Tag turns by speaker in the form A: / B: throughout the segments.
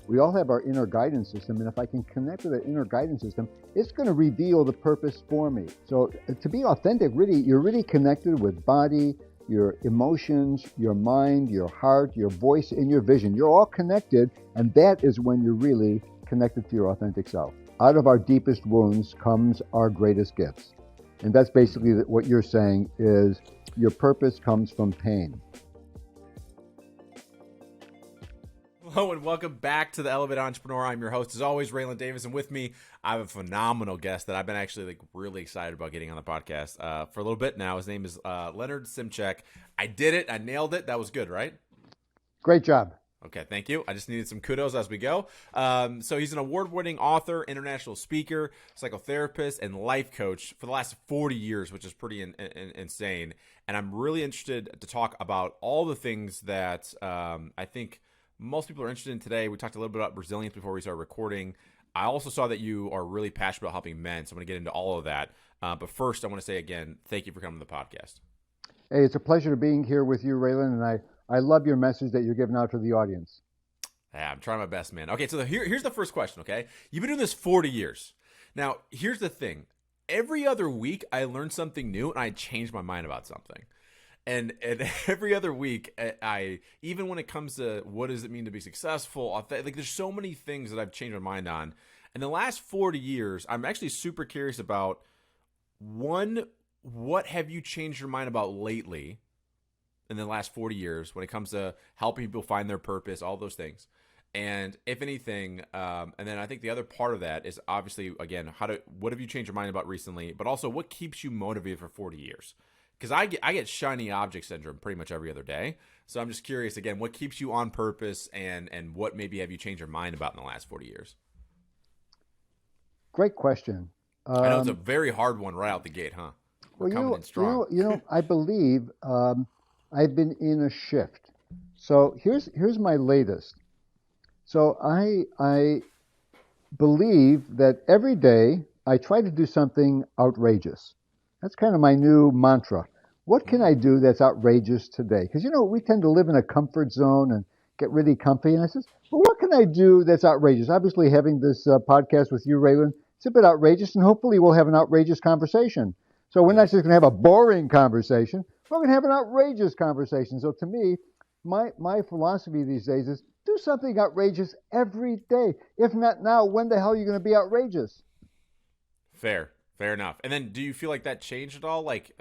A: We all have our inner guidance system, and if I can connect with that inner guidance system, it's going to reveal the purpose for me. So to be authentic, really, you're really connected with body, your emotions, your mind, your heart, your voice, and your vision. You're all connected, and that is when you're really connected to your authentic self. Out of our deepest wounds comes our greatest gifts. And that's basically what you're saying is your purpose comes from pain.
B: Hello and welcome back to the Elevated Entrepreneur. I'm your host, as always, Raylan Davis, and with me, I have a phenomenal guest that I've been actually really excited about getting on the podcast for a little bit now. His name is Leonard Simchek. I did it. I nailed it. That was good, right?
A: Great job.
B: Okay, thank you. I just needed some kudos as we go. So he's an award-winning author, international speaker, psychotherapist, and life coach for the last 40 years, which is pretty insane. And I'm really interested to talk about all the things that I think most people are interested in today. We talked a little bit about resilience before we started recording. I also saw that you are really passionate about helping men, so I'm going to get into all of that. But first, I want to say again, thank you for coming to the podcast.
A: Hey, it's a pleasure being here with you, Raylan, and I love your message that you're giving out to the audience.
B: Yeah, I'm trying my best, man. Okay, so here's the first question, okay? You've been doing this 40 years. Now, here's the thing. Every other week, I learn something new, and I change my mind about something. And every other week, I even when it comes to what does it mean to be successful, like there's so many things that I've changed my mind on. In the last 40 years, I'm actually super curious about, one, what have you changed your mind about lately in the last 40 years when it comes to helping people find their purpose, all those things. And if anything, and then I think the other part of that is obviously, again, what have you changed your mind about recently, but also what keeps you motivated for 40 years? Because I get shiny object syndrome pretty much every other day. So I'm just curious, again, what keeps you on purpose and what maybe have you changed your mind about in the last 40 years?
A: Great question.
B: I know it's a very hard one right out the gate, huh? We're coming in strong.
A: I believe I've been in a shift. So here's my latest. So I believe that every day I try to do something outrageous. That's kind of my new mantra. What can I do that's outrageous today? Because, we tend to live in a comfort zone and get really comfy. And I says, well, what can I do that's outrageous? Obviously, having this podcast with you, Raylan, it's a bit outrageous, and hopefully we'll have an outrageous conversation. So we're not just going to have a boring conversation. We're going to have an outrageous conversation. So to me, my philosophy these days is do something outrageous every day. If not now, when the hell are you going to be outrageous?
B: Fair enough. And then do you feel like that changed at all? Like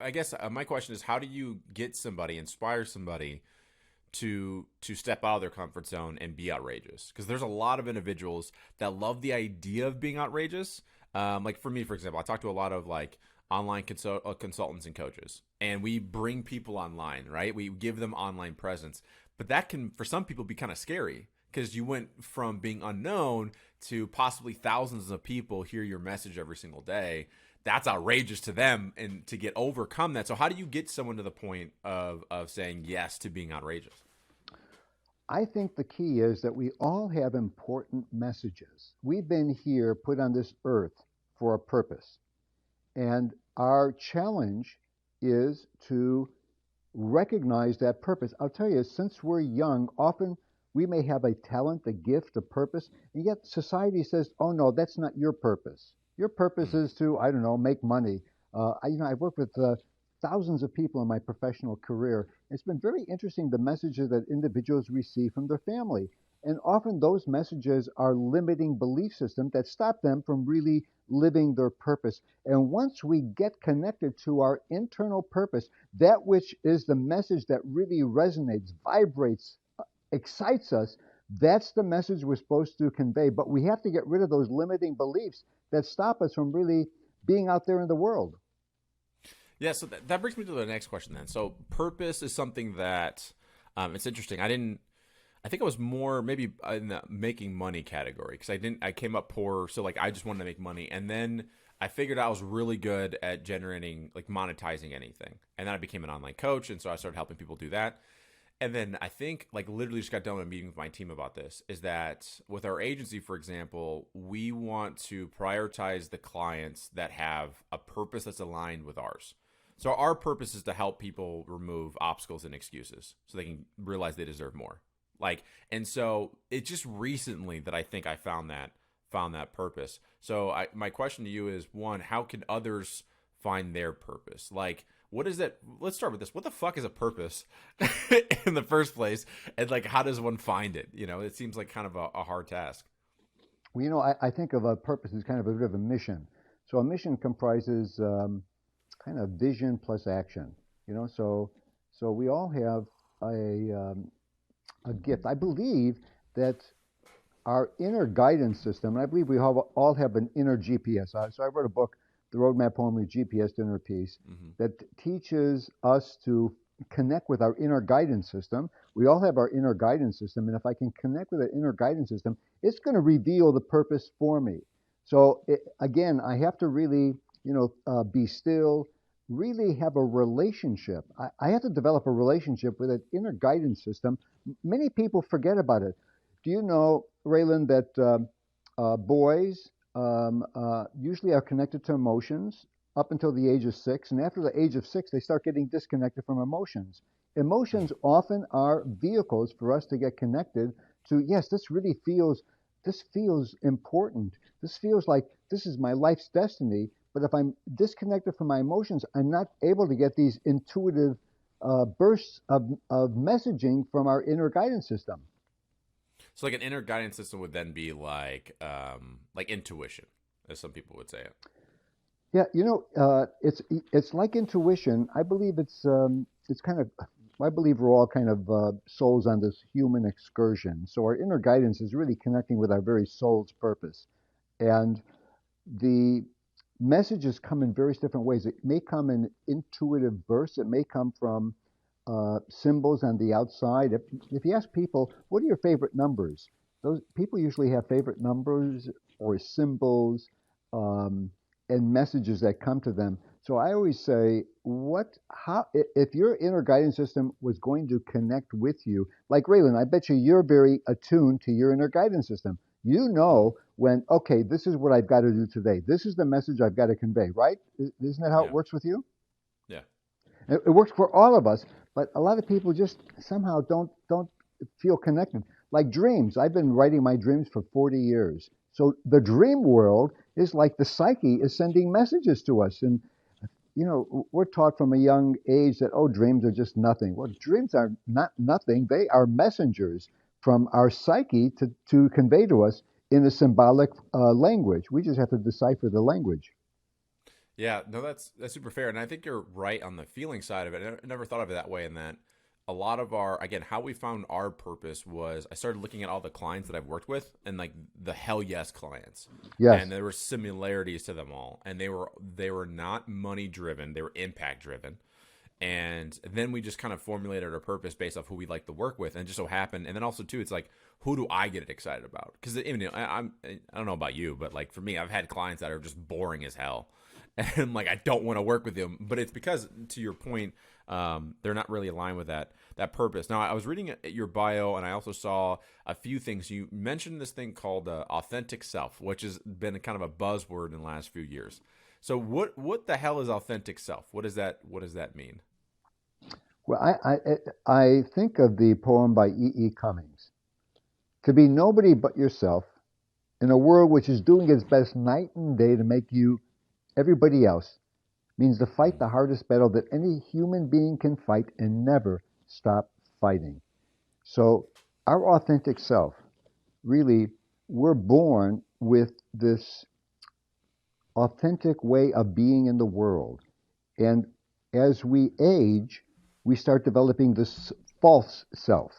B: I guess my question is, how do you get somebody, inspire somebody to step out of their comfort zone and be outrageous? Because there's a lot of individuals that love the idea of being outrageous. Like for me, for example, I talk to a lot of like online consultants and coaches, and we bring people online, right? We give them online presence, but that can, for some people, be kind of scary because you went from being unknown to possibly thousands of people hear your message every single day. That's outrageous to them, and to overcome that. So how do you get someone to the point of saying yes to being outrageous?
A: I think the key is that we all have important messages. We've been here, put on this earth for a purpose. And our challenge is to recognize that purpose. I'll tell you, since we're young, often we may have a talent, a gift, a purpose, and yet society says, oh no, that's not your purpose. Your purpose is to, I don't know, make money. I've worked with thousands of people in my professional career. It's been very interesting, the messages that individuals receive from their family. And often those messages are limiting belief systems that stop them from really living their purpose. And once we get connected to our internal purpose, that which is the message that really resonates, vibrates, excites us, that's the message we're supposed to convey. But we have to get rid of those limiting beliefs that stop us from really being out there in the world.
B: Yeah, so that brings me to the next question then. So purpose is something that it's interesting. I think I was more maybe in the making money category because I came up poor, so like I just wanted to make money, and then I figured I was really good at generating, like monetizing anything, and then I became an online coach, and so I started helping people do that. And then I think, like, literally just got done with a meeting with my team about this, is that with our agency, for example, we want to prioritize the clients that have a purpose that's aligned with ours. So our purpose is to help people remove obstacles and excuses so they can realize they deserve more. Like, and so it's just recently that I think I found that purpose. So my question to you is, one, how can others find their purpose? Like, what is that? Let's start with this. What the fuck is a purpose in the first place? And like, how does one find it? You know, it seems like kind of a hard task.
A: Well, I think of a purpose as kind of a bit of a mission. So a mission comprises kind of vision plus action. So we all have a gift. I believe that our inner guidance system, and I believe we all have an inner GPS. So I wrote a book, The Roadmap Home with GPS to Inner Peace, that teaches us to connect with our inner guidance system. We all have our inner guidance system, and if I can connect with that inner guidance system, it's going to reveal the purpose for me. So again, I have to really, be still, really have a relationship. I have to develop a relationship with an inner guidance system. Many people forget about it. Do you know, Raylan, that boys usually are connected to emotions up until the age of 6, and after the age of 6, they start getting disconnected from emotions. Emotions often are vehicles for us to get connected to, yes, this feels important. This feels like this is my life's destiny. But if I'm disconnected from my emotions, I'm not able to get these intuitive bursts of messaging from our inner guidance system.
B: So like an inner guidance system would then be like intuition, as some people would say it.
A: Yeah, it's like intuition. I believe it's kind of. I believe we're all kind of souls on this human excursion. So our inner guidance is really connecting with our very soul's purpose, and the messages come in various different ways. It may come in intuitive bursts. It may come from symbols on the outside. If you ask people, what are your favorite numbers? Those people usually have favorite numbers or symbols and messages that come to them. So I always say, if your inner guidance system was going to connect with you, like Raylan, I bet you're very attuned to your inner guidance system. You know when, okay, this is what I've got to do today. This is the message I've got to convey, right? Isn't that how it
B: Yeah.
A: works with you?
B: Yeah.
A: It works for all of us, but a lot of people just somehow don't feel connected. Like dreams. I've been writing my dreams for 40 years. So the dream world is like the psyche is sending messages to us. And, we're taught from a young age that, oh, dreams are just nothing. Well, dreams are not nothing. They are messengers from our psyche to convey to us in a symbolic language. We just have to decipher the language.
B: Yeah, no, that's super fair, and I think you're right on the feeling side of it. I never thought of it that way. In that, a lot of again, how we found our purpose was I started looking at all the clients that I've worked with, and like the hell yes clients,
A: Yes.
B: and there were similarities to them all, and they were not money driven, they were impact driven, and then we just kind of formulated our purpose based off who we like to work with, and it just so happened, and then also too, it's like who do I get excited about? Because I don't know about you, but like for me, I've had clients that are just boring as hell. And like I don't want to work with them, but it's because, to your point, they're not really aligned with that purpose. Now, I was reading your bio, and I also saw a few things. You mentioned this thing called authentic self, which has been kind of a buzzword in the last few years. So, what the hell is authentic self? What does that mean?
A: Well, I think of the poem by E. Cummings. To be nobody but yourself in a world which is doing its best night and day to make you everybody else means to fight the hardest battle that any human being can fight and never stop fighting. So, our authentic self, really, we're born with this authentic way of being in the world. And as we age, we start developing this false self,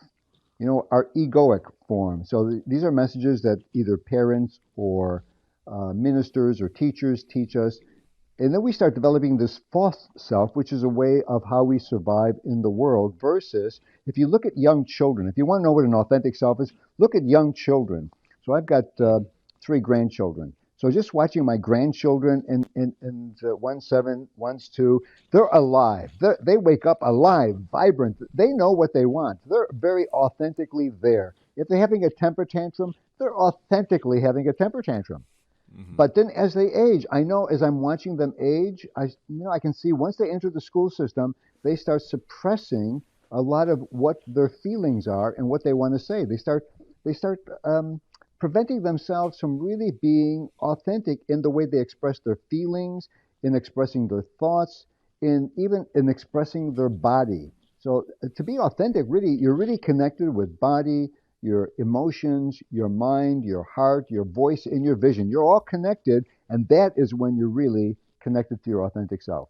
A: our egoic form. So these are messages that either parents or ministers or teachers teach us. And then we start developing this false self, which is a way of how we survive in the world, versus if you look at young children, if you want to know what an authentic self is, look at young children. So I've got 3 grandchildren. So just watching my grandchildren, and one's 7, one's 2, they're alive. They wake up alive, vibrant. They know what they want. They're very authentically there. If they're having a temper tantrum, they're authentically having a temper tantrum.
B: Mm-hmm.
A: But then as they age, I know as I'm watching them age, I can see once they enter the school system, they start suppressing a lot of what their feelings are and what they want to say. They start preventing themselves from really being authentic in the way they express their feelings, in expressing their thoughts, in even in expressing their body. So to be authentic, really, you're really connected with body, your emotions, your mind, your heart, your voice, and your vision. You're all connected, and that is when you're really connected to your authentic self.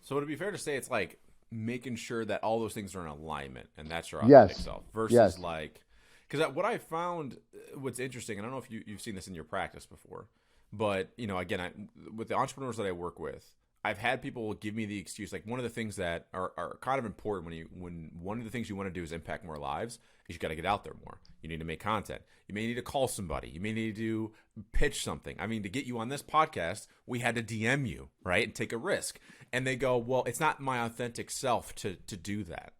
B: So would it be fair to say it's like making sure that all those things are in alignment, and that's your authentic
A: Yes,
B: self, versus
A: yes,
B: like, because what I found, what's interesting, and I don't know if you've seen this in your practice before, but again, with the entrepreneurs that I work with, I've had people give me the excuse, like one of the things that are kind of important when one of the things you want to do is impact more lives is you got to get out there more. You need to make content. You may need to call somebody. You may need to pitch something. I mean, to get you on this podcast, we had to DM you, right, and take a risk. And they go, well, it's not my authentic self to do that.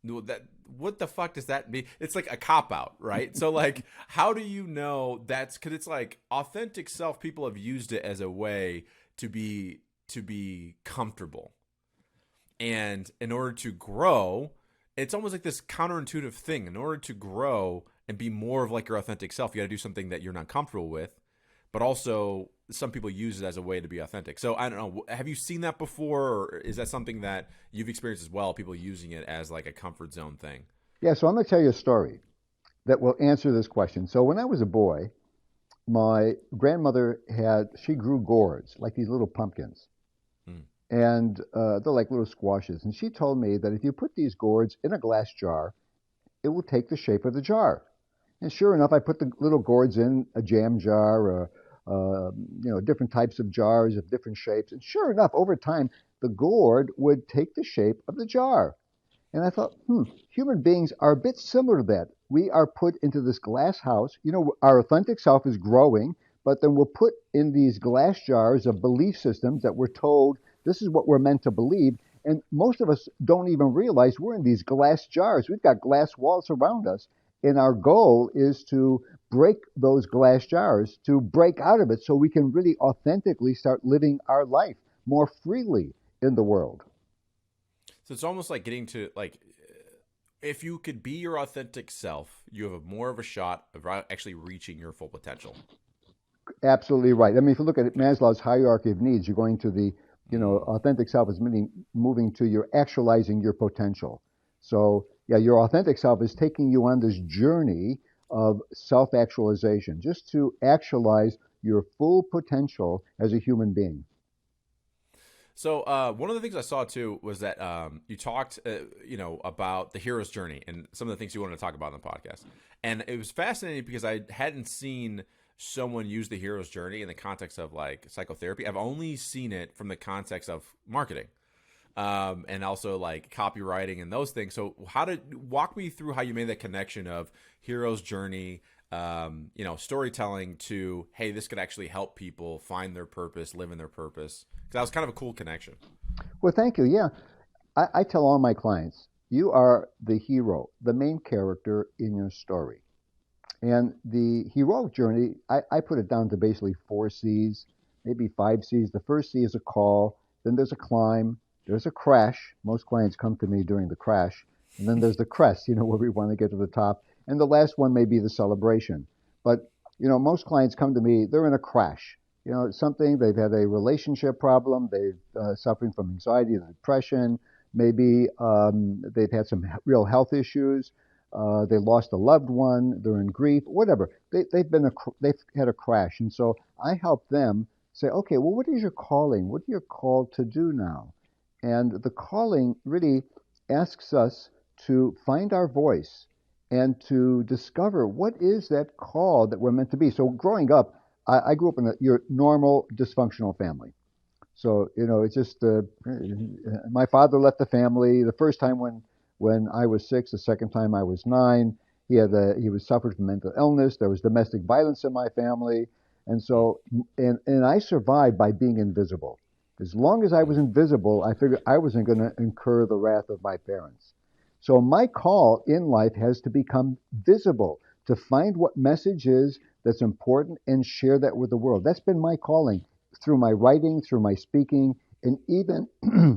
B: What the fuck does that mean? It's like a cop out, right? So like, how do you know that's, because it's like authentic self, people have used it as a way to be comfortable. And in order to grow, it's almost like this counterintuitive thing. In order to grow and be more of like your authentic self, you got to do something that you're not comfortable with, but also some people use it as a way to be authentic. So I don't know, have you seen that before, or is that something that you've experienced as well, people using it as like a comfort zone thing?
A: yeah. So I'm going to tell you a story that will answer this question. So when I was a boy, my grandmother she grew gourds, like these little pumpkins.
B: Hmm.
A: And they're like little squashes. And she told me that if you put these gourds in a glass jar, it will take the shape of the jar. And sure enough, I put the little gourds in a jam jar, or different types of jars of different shapes. And sure enough, over time, the gourd would take the shape of the jar. And I thought, human beings are a bit similar to that. We are put into this glass house. Our authentic self is growing, but then we're put in these glass jars of belief systems that we're told this is what we're meant to believe. And most of us don't even realize we're in these glass jars. We've got glass walls around us. And our goal is to break those glass jars, to break out of it so we can really authentically start living our life more freely in the world.
B: So it's almost like getting to like, if you could be your authentic self, you have more of a shot of actually reaching your full potential.
A: Absolutely right. I mean, if you look at Maslow's hierarchy of needs, you're going to the,
B: Mm.
A: authentic self is meaning moving to your actualizing your potential. So, yeah, your authentic self is taking you on this journey of self actualization, just to actualize your full potential as a human being.
B: So one of the things I saw too was that you talked, about the hero's journey and some of the things you wanted to talk about in the podcast, and it was fascinating because I hadn't seen someone use the hero's journey in the context of like psychotherapy. I've only seen it from the context of marketing, and also like copywriting and those things. So walk me through how you made that connection of hero's journey, storytelling to, hey, this could actually help people find their purpose, live in their purpose. Because that was kind of a cool connection.
A: Well, thank you. Yeah, I tell all my clients, you are the hero, the main character in your story. And the heroic journey, I put it down to basically four C's, maybe five C's. The first C is a call, then there's a climb, there's a crash. Most clients come to me during the crash. And then there's the crest, where we want to get to the top. And the last one may be the celebration. But, most clients come to me, they're in a crash. Something, they've had a relationship problem, they've suffering from anxiety and depression, maybe they've had some real health issues, they lost a loved one, they're in grief, whatever. They've had a crash, and so I help them say, okay, well, what is your calling? What are you called to do now? And the calling really asks us to find our voice and to discover what is that call that we're meant to be. So growing up, I grew up in your normal dysfunctional family. So it's just my father left the family the first time when I was 6, the second time I was 9. He was suffered from mental illness. There was domestic violence in my family, and so and I survived by being invisible. As long as I was invisible, I figured I wasn't going to incur the wrath of my parents. So my call in life has to become visible, to find what message is that's important and share that with the world. That's been my calling through my writing, through my speaking, and even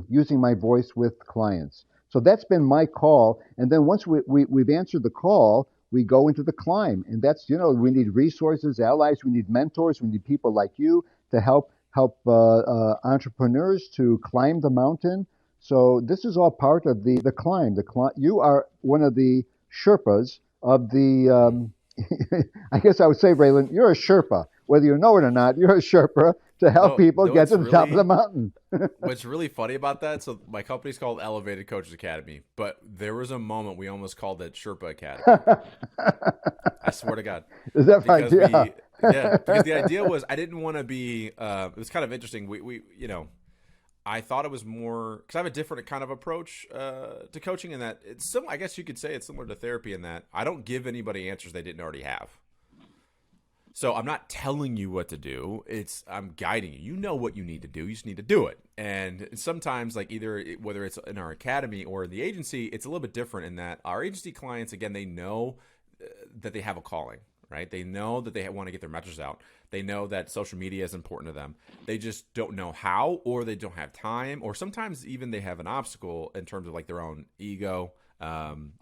A: using my voice with clients So that's been my call. And then once we've answered the call, we go into the climb. And that's, we need resources, allies, we need mentors, we need people like you to help entrepreneurs to climb the mountain. So this is all part of the climb. You are one of the Sherpas of the. I guess I would say, Raylan, you're a Sherpa. Whether you know it or not, you're a Sherpa to help people get to the top of the mountain.
B: What's really funny about that, so my company's called Elevated Coaches Academy, but there was a moment we almost called it Sherpa Academy. I swear to God.
A: Is that right?
B: Yeah. Yeah, because the idea was I didn't want to be, it was kind of interesting. We I thought it was more, because I have a different kind of approach to coaching in that it's I guess you could say it's similar to therapy in that I don't give anybody answers they didn't already have. So I'm not telling you what to do. I'm guiding you. You know what you need to do. You just need to do it. And sometimes, like whether it's in our academy or in the agency, it's a little bit different in that our agency clients, again, they know that they have a calling, right? They know that they want to get their message out. They know that social media is important to them. They just don't know how, or they don't have time, or sometimes even they have an obstacle in terms of like their own ego,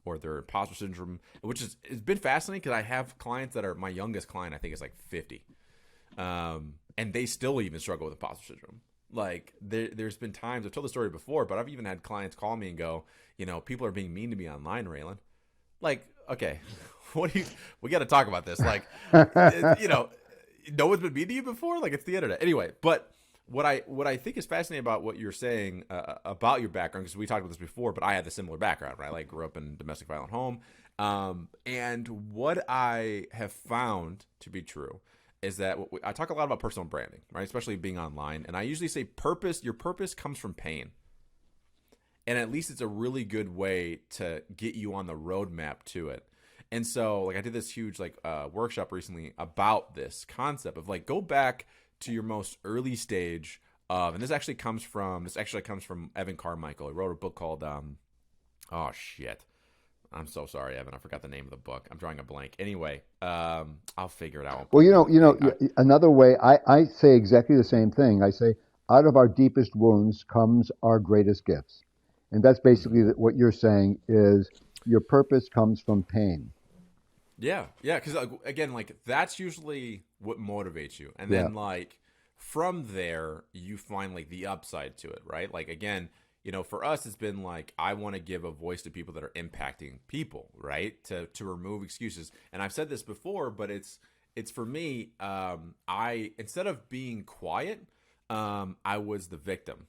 B: or their imposter syndrome, which it's been fascinating because I have clients that are, my youngest client I think is like 50, and they still even struggle with imposter syndrome. Like there's been times, I've told the story before, but I've even had clients call me and go, people are being mean to me online, Raylan. Like, okay, we got to talk about this. Like, no one's been mean to you before. Like, it's the internet anyway. But what I think is fascinating about what you're saying about your background, because we talked about this before, but I had a similar background, right? Like, grew up in a domestic violent home. And what I have found to be true is that I talk a lot about personal branding, right? Especially being online. And I usually say your purpose comes from pain. And at least it's a really good way to get you on the roadmap to it. And so, like, I did this huge workshop recently about this concept of like, go back to your most early stage of, and this actually comes from Evan Carmichael. He wrote a book called oh shit, I'm so sorry, Evan, I forgot the name of the book. I'm drawing a blank. Anyway, I'll figure it out.
A: Well, another way I say exactly the same thing. I say, out of our deepest wounds comes our greatest gifts, and that's basically what you're saying is your purpose comes from pain.
B: Yeah, because again, like, that's usually what motivates you, and then like from there you find like the upside to it, right? Like, again, for us, it's been like, I want to give a voice to people that are impacting people, right? To remove excuses, and I've said this before, but it's for me. I, instead of being quiet, I was the victim.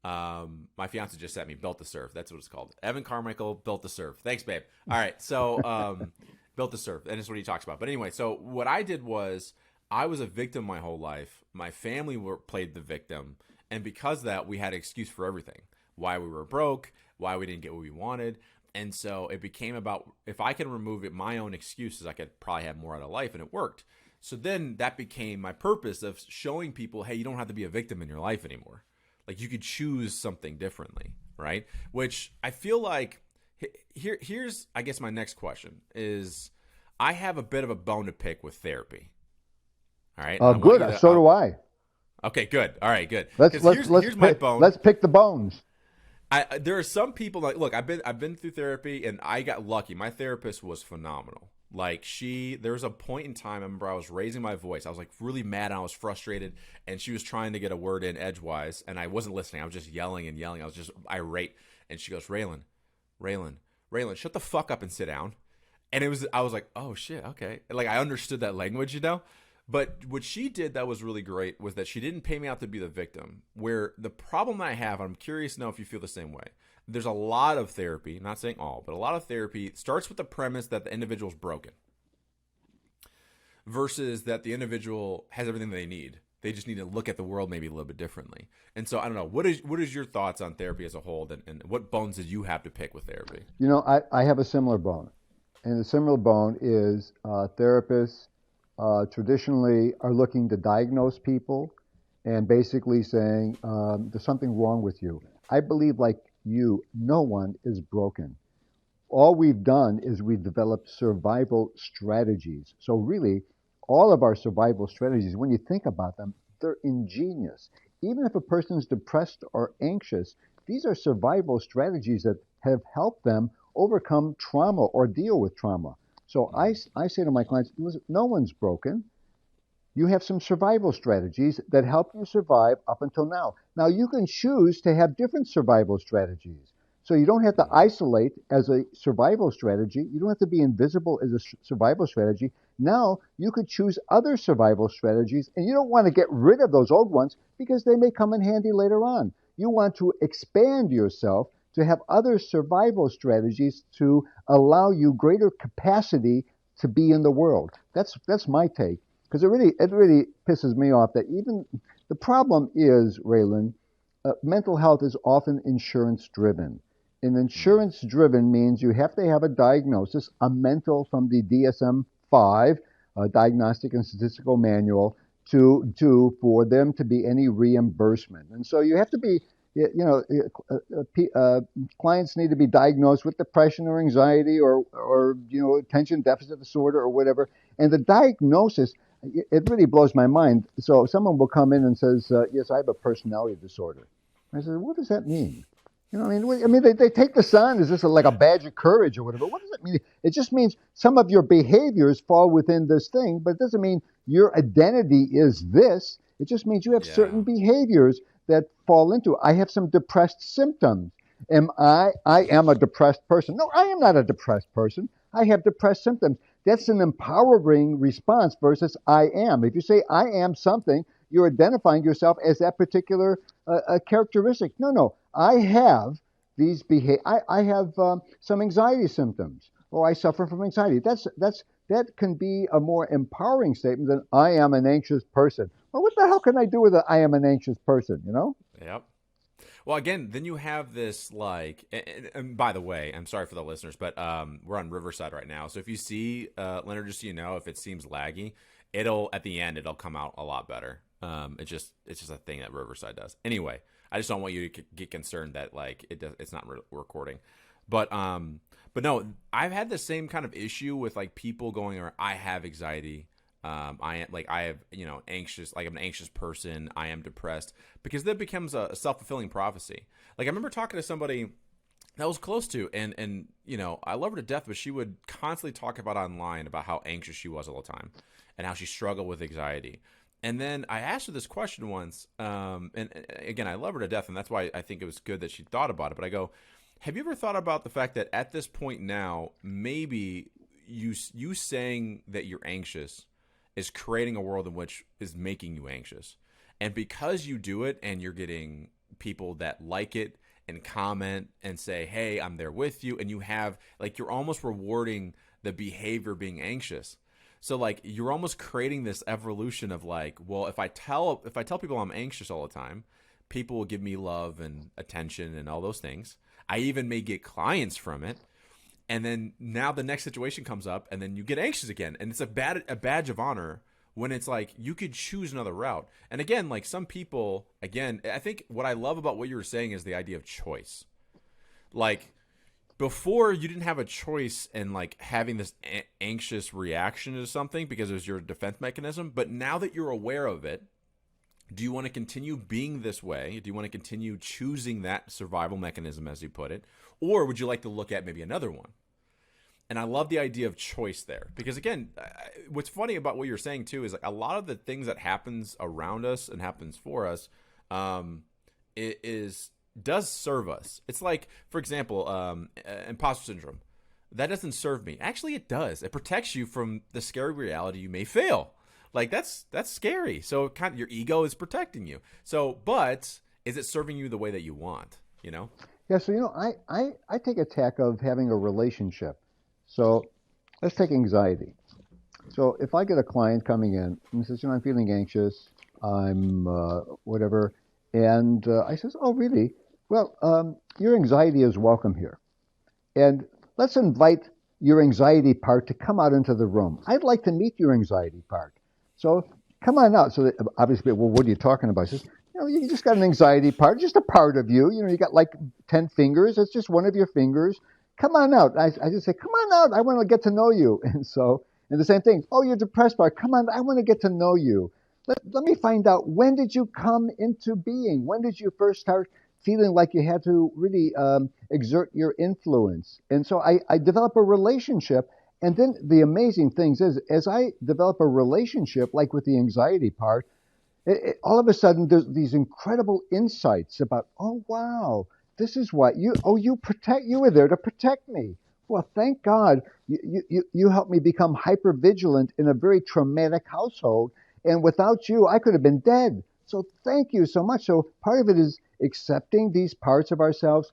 B: My fiance just sent me Built to Serve. That's what it's called. Evan Carmichael, Built to Serve. Thanks, babe. All right. So, Built to Serve. And it's what he talks about. But anyway, so what I did was I was a victim my whole life. My family played the victim. And because of that, we had an excuse for everything. Why we were broke, why we didn't get what we wanted. And so it became about, if I can remove my own excuses, I could probably have more out of life, and it worked. So then that became my purpose of showing people, hey, you don't have to be a victim in your life anymore. Like, you could choose something differently, right? Which I feel like, here's, I guess, my next question is, I have a bit of a bone to pick with therapy. All right?
A: Good. So do I.
B: Okay, good. All right, good.
A: Here's my bone. Let's pick the bones.
B: There are some people, like, look, I've been through therapy, and I got lucky. My therapist was phenomenal. Like, there was a point in time, I remember I was raising my voice. I was like really mad, and I was frustrated, and she was trying to get a word in edgewise, and I wasn't listening. I was just yelling and yelling. I was just irate. And she goes, Raylan, shut the fuck up and sit down. And I was like, oh shit, okay. Like, I understood that language, But what she did that was really great was that she didn't pay me out to be the victim. Where the problem that I have, I'm curious to know if you feel the same way. There's a lot of therapy, not saying all, but a lot of therapy starts with the premise that the individual's broken versus that the individual has everything they need. They just need to look at the world maybe a little bit differently. And so I don't know, what is your thoughts on therapy as a whole, and what bones did you have to pick with therapy?
A: I have a similar bone. And the similar bone is therapists traditionally are looking to diagnose people and basically saying there's something wrong with you. I believe, like you, no one is broken. All we've done is we've developed survival strategies. So really, all of our survival strategies, when you think about them, they're ingenious. Even if a person's depressed or anxious, These are survival strategies that have helped them overcome trauma or deal with trauma. So I say to my clients, listen, no one's broken. You have some survival strategies that help you survive up until now. Now, you can choose to have different survival strategies. So you don't have to isolate as a survival strategy. You don't have to be invisible as a survival strategy. Now, you could choose other survival strategies, and you don't want to get rid of those old ones because they may come in handy later on. You want to expand yourself to have other survival strategies to allow you greater capacity to be in the world. That's my take. Because it really pisses me off that even the problem is, Raylan, mental health is often insurance driven. And insurance driven means you have to have a diagnosis, a mental from the DSM 5, Diagnostic and Statistical Manual, for them to be any reimbursement. And so you have to be, clients need to be diagnosed with depression or anxiety or attention deficit disorder or whatever. And the diagnosis, it really blows my mind. So someone will come in and says, yes, I have a personality disorder. I said, what does that mean? They take the sign. Is this like a badge of courage or whatever? What does it mean? It just means some of your behaviors fall within this thing, but it doesn't mean your identity is this. It just means you have certain behaviors that fall into it. I have some depressed symptoms. I am a depressed person. No, I am not a depressed person. I have depressed symptoms. That's an empowering response versus I am. If you say I am something, you're identifying yourself as that particular characteristic. No. I have these I have some anxiety symptoms, or I suffer from anxiety. That can be a more empowering statement than I am an anxious person. Well, what the hell can I do with I am an anxious person?
B: Yep. Well, again, then you have this and by the way, I'm sorry for the listeners, but we're on Riverside right now. So if you see Leonard, just so you know, if it seems laggy, at the end it'll come out a lot better. It's just a thing that Riverside does. Anyway, I just don't want you to get concerned that it's not recording. But no, I've had the same kind of issue with people going around. I have anxiety. I have anxious. I'm an anxious person. I am depressed, because that becomes a self-fulfilling prophecy. I remember talking to somebody that was close to, and I love her to death, but she would constantly talk about online about how anxious she was all the time and how she struggled with anxiety. And then I asked her this question once, and again, I love her to death, and that's why I think it was good that she thought about it. But I go, have you ever thought about the fact that at this point now, maybe you saying that you're anxious is creating a world in which is making you anxious? And because you do it and you're getting people that like it and comment and say, hey, I'm there with you, and you have you're almost rewarding the behavior being anxious. So you're almost creating this evolution of well, if I tell people I'm anxious all the time, people will give me love and attention and all those things. I even may get clients from it. And then now the next situation comes up, and then you get anxious again. And it's a badge of honor when it's you could choose another route. And again, some people, again, I think what I love about what you were saying is the idea of choice. Before, you didn't have a choice in having this anxious reaction to something because it was your defense mechanism. But now that you're aware of it, do you want to continue being this way? Do you want to continue choosing that survival mechanism, as you put it? Or would you like to look at maybe another one? And I love the idea of choice there, because again, what's funny about what you're saying too is a lot of the things that happens around us and happens for us, does serve us. It's for example, imposter syndrome. That doesn't serve me. Actually, it does. It protects you from the scary reality you may fail. That's scary. So your ego is protecting you. So, but is it serving you the way that you want?
A: Yeah. So I take a tack of having a relationship. So let's take anxiety. So if I get a client coming in and says, I'm feeling anxious, I'm whatever, and I says, oh, really? Well, your anxiety is welcome here. And let's invite your anxiety part to come out into the room. I'd like to meet your anxiety part. So come on out. So obviously, well, what are you talking about? I says, you just got an anxiety part, just a part of you. You got 10 fingers. It's just one of your fingers. Come on out. I just say, come on out. I want to get to know you. And the same thing. Oh, you're depressed part. Come on. I want to get to know you. Let me find out, when did you come into being? When did you first start feeling like you had to really exert your influence. And so I develop a relationship. And then the amazing things is, as I develop a relationship, like with the anxiety part, all of a sudden there's these incredible insights about, oh wow, this is what you were there to protect me. Well, thank God you helped me become hyper vigilant in a very traumatic household, and without you I could have been dead. So thank you so much. So part of it is accepting these parts of ourselves,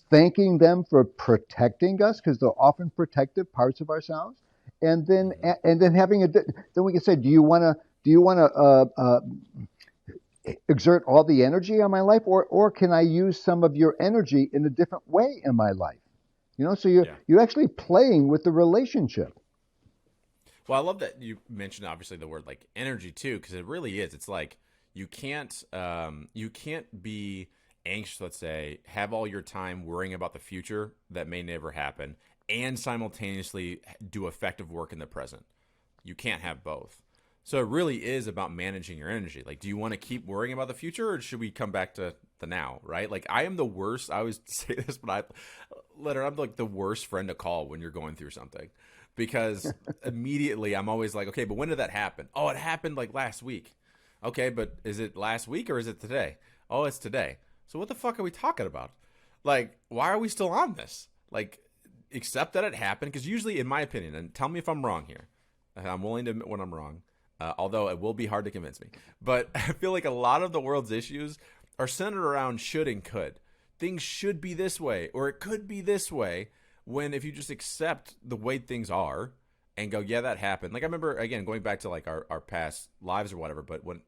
A: thanking them for protecting us, because they're often protective parts of ourselves, and then
B: Mhm.
A: having then we can say, do you want to exert all the energy on my life, or can I use some of your energy in a different way in my life? So
B: Yeah.
A: you're actually playing with the relationship.
B: Well, I love that you mentioned obviously the word like energy too, because it really is. It's like you can't be anxious, let's say, have all your time worrying about the future that may never happen, and simultaneously do effective work in the present. You can't have both. So it really is about managing your energy. Like, do you want to keep worrying about the future, or should we come back to the now? Right? Like, I am the worst. I always say this, but I'm like the worst friend to call when you're going through something, because immediately I'm always like, okay, but when did that happen? Oh, it happened like last week. Okay, but is it last week or is it today? Oh, it's today. So what the fuck are we talking about? Like, why are we still on this? Like, accept that it happened, because usually, in my opinion, and tell me if I'm wrong here, I'm willing to admit when I'm wrong, although it will be hard to convince me. But I feel like a lot of the world's issues are centered around should and could. Things should be this way, or it could be this way, when if you just accept the way things are and go, yeah, that happened. Like, I remember, again, going back to like our past lives or whatever, but when,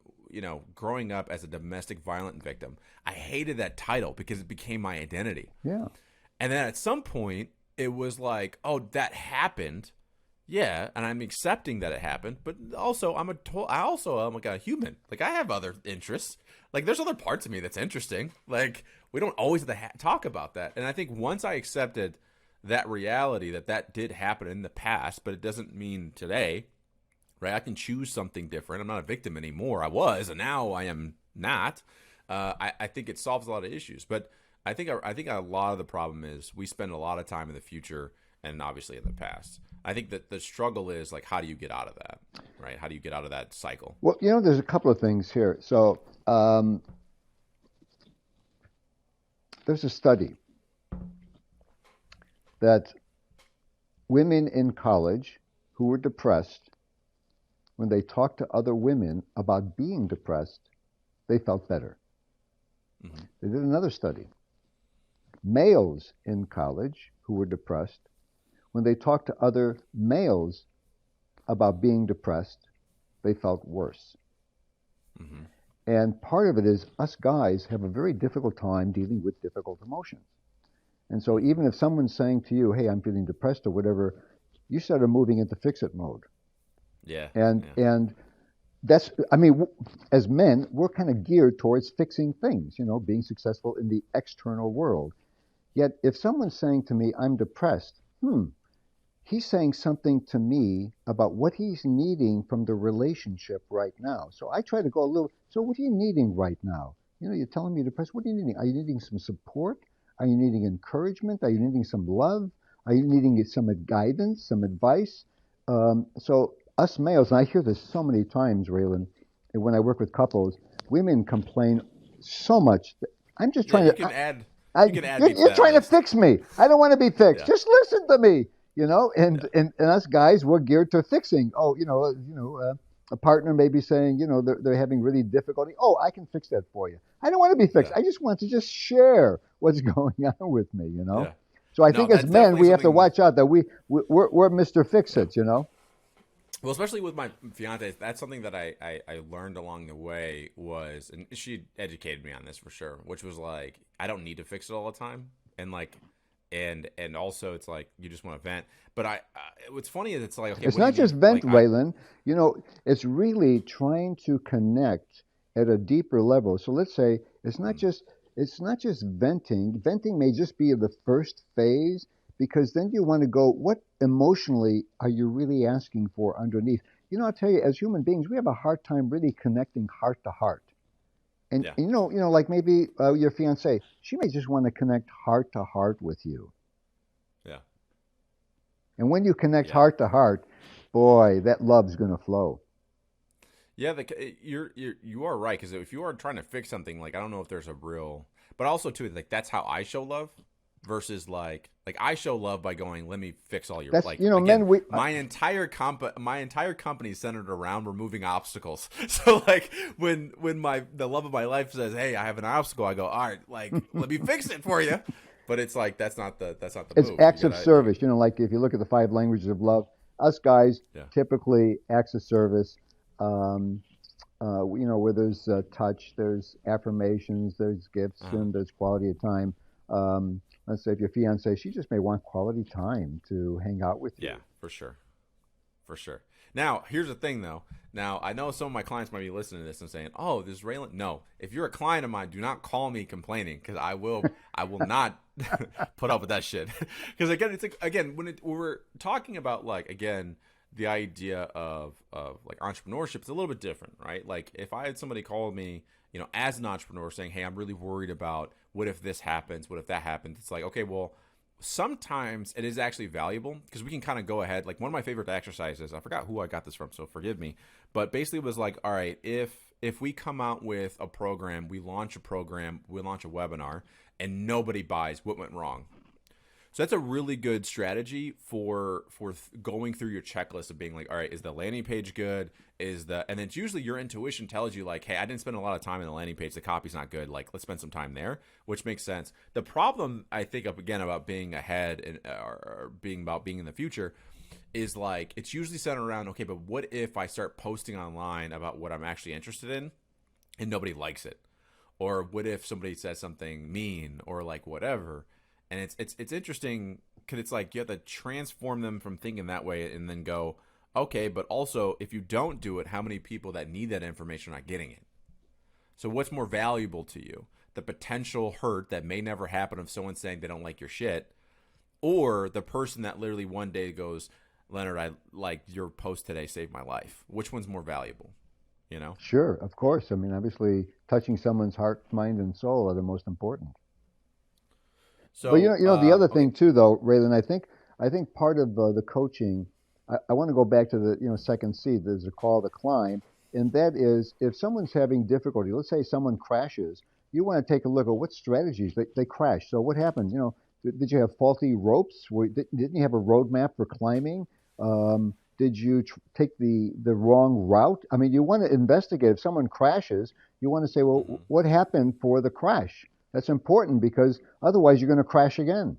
B: growing up as a domestic violent victim, I hated that title because it became my identity.
A: Yeah.
B: And then at some point, it was like, oh, that happened. Yeah, and I'm accepting that it happened, but also I also am like a human. Like, I have other interests. Like, there's other parts of me that's interesting. Like, we don't always have to talk about that. And I think once I accepted that reality that did happen in the past, but it doesn't mean today, right? I can choose something different. I'm not a victim anymore. I was, and now I am not. I think it solves a lot of issues. But I think a lot of the problem is we spend a lot of time in the future and obviously in the past. I think that the struggle is like, how do you get out of that, right? How do you get out of that cycle?
A: Well, there's a couple of things here. So there's a study that women in college who were depressed, when they talked to other women about being depressed, they felt better.
B: Mm-hmm.
A: They did another study. Males in college who were depressed, when they talked to other males about being depressed, they felt worse.
B: Mm-hmm.
A: And part of it is us guys have a very difficult time dealing with difficult emotions. And so even if someone's saying to you, hey, I'm feeling depressed or whatever, you start moving into fix-it mode.
B: Yeah.
A: And that's, I mean, as men, we're kind of geared towards fixing things, being successful in the external world. Yet if someone's saying to me, I'm depressed, he's saying something to me about what he's needing from the relationship right now. So I try to go a little, so what are you needing right now? You're telling me you're depressed. What are you needing? Are you needing some support? Are you needing encouragement? Are you needing some love? Are you needing some guidance, some advice? So us males, and I hear this so many times, Raylan, and when I work with couples, women complain so much. I'm just
B: Yeah,
A: trying
B: you
A: to,
B: can add me to
A: you're
B: that
A: trying to
B: list.
A: fix me. I don't want to be fixed.
B: Yeah.
A: Just listen to me,
B: Yeah.
A: and us guys, we're geared to fixing. Oh, a partner may be saying, they're having really difficulty. Oh, I can fix that for you. I don't want to be fixed.
B: Yeah.
A: I just want to just share what's going on with me.
B: Yeah.
A: So I
B: No,
A: think as
B: that's
A: men,
B: definitely
A: we have to
B: something.
A: watch out that we're Mr.
B: Yeah.
A: Fix-It.
B: Well, especially with my fiance, that's something that I learned along the way was, and she educated me on this for sure, which was like, I don't need to fix it all the time. And like, and also it's like, you just want to vent. But what's funny is it's like, okay,
A: It's
B: what do you
A: not just
B: need?
A: vent,
B: Like, I,
A: Raylan. It's really trying to connect at a deeper level. So let's say
B: mm,
A: it's not just venting. Venting may just be the first phase, because then you want to go, what emotionally are you really asking for underneath? I'll tell you, as human beings, we have a hard time really connecting heart to heart. And
B: Yeah.
A: like maybe your fiance, she may just want to connect heart to heart with you.
B: Yeah.
A: And when you connect
B: Yeah.
A: heart to heart, boy, that love's going to flow.
B: Yeah, you are right, because if you are trying to fix something, like I don't know if there's a real, but also too, like that's how I show love versus like I show love by going, let me fix all your,
A: That's
B: like, again,
A: men. We
B: my entire company is centered around removing obstacles. So like when the love of my life says, hey, I have an obstacle, I go, all right, like let me fix it for you. But it's like that's not the
A: it's
B: move. You
A: acts of
B: gotta you
A: service. Like if you look at the five languages of love, us guys
B: yeah.
A: typically acts of service. Um, where there's touch, there's affirmations, there's gifts,
B: Uh-huh.
A: and there's quality of time. Let's say if your fiance, she just may want quality time to hang out with
B: Yeah,
A: you.
B: for sure. For sure. Now, here's the thing, though. Now, I know some of my clients might be listening to this and saying, "Oh, this is Raylan." No, if you're a client of mine, do not call me complaining, because I will not put up with that shit. Because again, it's like, again, when we're talking about, like, again, the idea of like entrepreneurship, it's a little bit different, right? Like if I had somebody call me, as an entrepreneur, saying, "Hey, I'm really worried about what if this happens, what if that happens," it's like, okay, well, sometimes it is actually valuable, because we can kind of go ahead. Like one of my favorite exercises, I forgot who I got this from, so forgive me, but basically it was like, all right, if we come out with a program, we launch a webinar, and nobody buys, what went wrong? So that's a really good strategy for going through your checklist of being like, all right, is the landing page good? And then it's usually your intuition tells you like, hey, I didn't spend a lot of time in the landing page. The copy's not good. Like, let's spend some time there, which makes sense. The problem I think of, again, about being ahead and or being in the future is like, it's usually centered around, okay, but what if I start posting online about what I'm actually interested in and nobody likes it? Or what if somebody says something mean or like whatever? And it's interesting, because it's like you have to transform them from thinking that way and then go, okay, but also if you don't do it, how many people that need that information are not getting it? So what's more valuable to you? The potential hurt that may never happen of someone saying they don't like your shit, or the person that literally one day goes, Leonard, I like your post today, saved my life. Which one's more valuable? You know?
A: Sure, of course. I mean, obviously, touching someone's heart, mind, and soul are the most important. But
B: So
A: the other
B: okay.
A: thing too, though, Raylan, I think part of the coaching, I want to go back to the second C. There's a call to climb, and that is if someone's having difficulty. Let's say someone crashes, you want to take a look at what strategies they crash. So what happened? Did you have faulty ropes? Didn't you have a roadmap for climbing? Did you take the wrong route? I mean, you want to investigate. If someone crashes, you want to say, well,
B: Mhm.
A: what happened for the crash? That's important because otherwise you're going to crash again.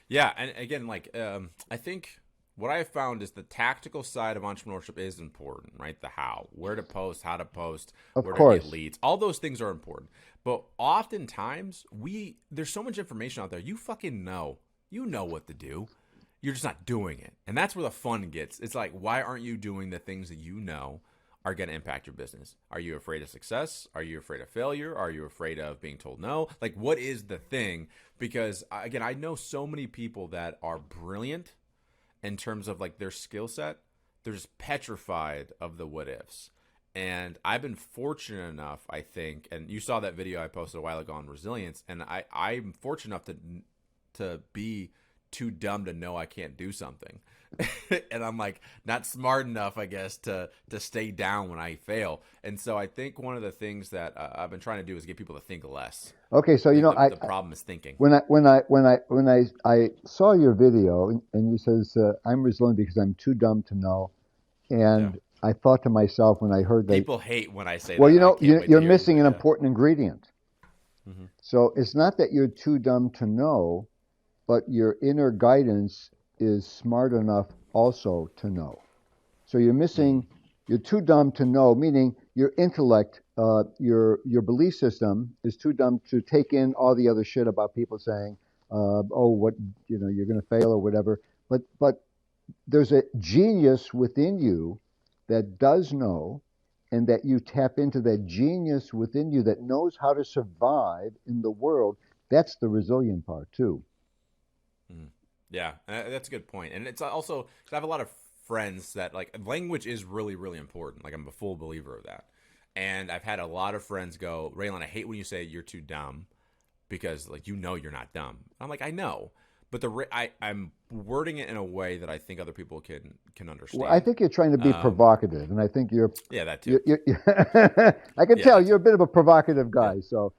B: Yeah, and again, like I think what I have found is the tactical side of entrepreneurship is important, right? The where to post, how to post,
A: Of
B: where to get
A: course.
B: leads, all those things are important. But oftentimes, there's so much information out there. You know what to do. You're just not doing it, and that's where the fun gets. It's like, why aren't you doing the things that you know are going to impact your business? Are you afraid of success? Are you afraid of failure? Are you afraid of being told no? Like, what is the thing? Because again, I know so many people that are brilliant in terms of like their skill set. They're just petrified of the what ifs. And I've been fortunate enough, I think, and you saw that video I posted a while ago on resilience, and I'm fortunate enough to be too dumb to know I can't do something. And I'm like not smart enough, I guess, to stay down when I fail. And so I think one of the things that I've been trying to do is get people to think less.
A: Okay, so
B: I think
A: I
B: the problem is thinking.
A: when I saw your video and you says I'm resilient because I'm too dumb to know,
B: Yeah.
A: and I thought to myself when I heard that,
B: People hate when I say
A: well,
B: that. I can't wait to
A: you're
B: hear you say
A: missing
B: it.
A: an
B: Yeah.
A: important ingredient.
B: Hmm.
A: So it's not that you're too dumb to know, but your inner guidance is smart enough also to know. So
B: Mm.
A: you're too dumb to know, meaning your intellect, your belief system is too dumb to take in all the other shit about people saying, oh, what, you're going to fail or whatever. But there's a genius within you that does know, and that you tap into that genius within you that knows how to survive in the world. That's the resilient part too.
B: Mm. Yeah, that's a good point. And it's also 'cause I have a lot of friends that like language is really, really important. Like I'm a full believer of that. And I've had a lot of friends go, Raylan, I hate when you say you're too dumb because like you're not dumb. I'm like, I know, but I'm wording it in a way that I think other people can
A: Well, I
B: understand.
A: think you're trying to be provocative, and I think
B: Yeah, that too.
A: you I can
B: Yeah,
A: tell
B: that
A: you're
B: too.
A: a bit of a provocative
B: Yeah,
A: guy. So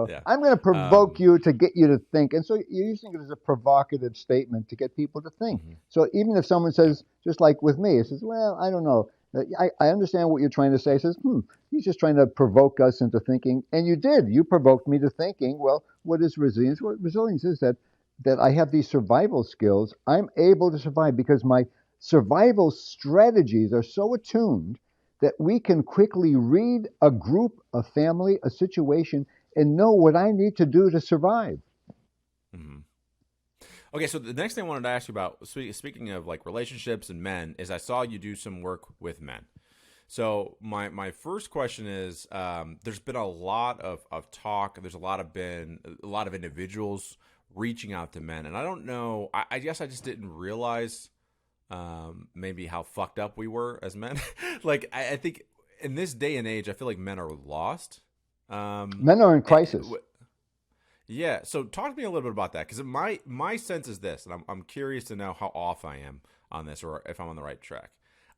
B: yeah.
A: I'm going to provoke
B: Um,
A: you to get you to think, and so you're using it as a provocative statement to get people to think.
B: mhm,
A: So even if someone
B: yeah.
A: says, just like with me, it says, "Well, I don't know. I understand what you're trying to say." It says, he's just trying to provoke us into thinking, and you did. You provoked me to thinking. Well, what is resilience? What resilience is that I have these survival skills. I'm able to survive because my survival strategies are so attuned that we can quickly read a group, a family, a situation, and know what I need to do to survive.
B: Mhm. Okay, so the next thing I wanted to ask you about, speaking of like relationships and men, is I saw you do some work with men. So my first question is, there's been a lot of talk. There's been a lot of individuals reaching out to men, and I don't know. I guess I just didn't realize maybe how fucked up we were as men. Like I think in this day and age, I feel like men are lost.
A: Men are in
B: eh,
A: crisis.
B: yeah. So talk to me a little bit about that because my sense is this, and I'm curious to know how off I am on this or if I'm on the right track.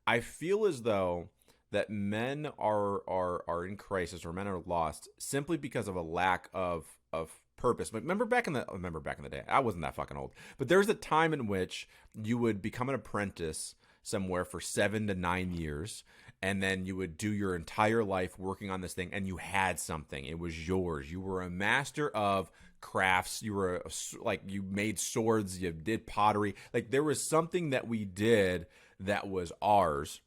B: I feel as though that men are in crisis or men are lost simply because of a lack of purpose. But remember back in the day, I wasn't that fucking old, but there was a time in which you would become an apprentice somewhere for 7 to 9 years, and then you would do your entire life working on this thing, and you had something. It was yours. You were a master of crafts. You were like you made swords. You did pottery. Like there was something that we did that was ours,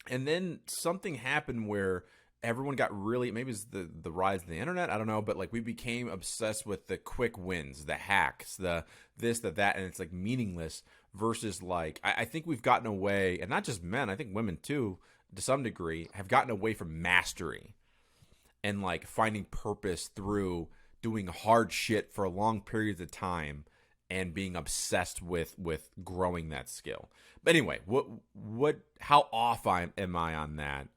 B: and then something happened where everyone got really, maybe it's the rise of the internet, I don't know, but like we became obsessed with the quick wins, the hacks, the this, the that, and it's like meaningless versus like I think we've gotten away, and not just men, I think women too to some degree have gotten away from mastery and like finding purpose through doing hard shit for long periods of time and being obsessed with growing that skill. But anyway, how off am I on that,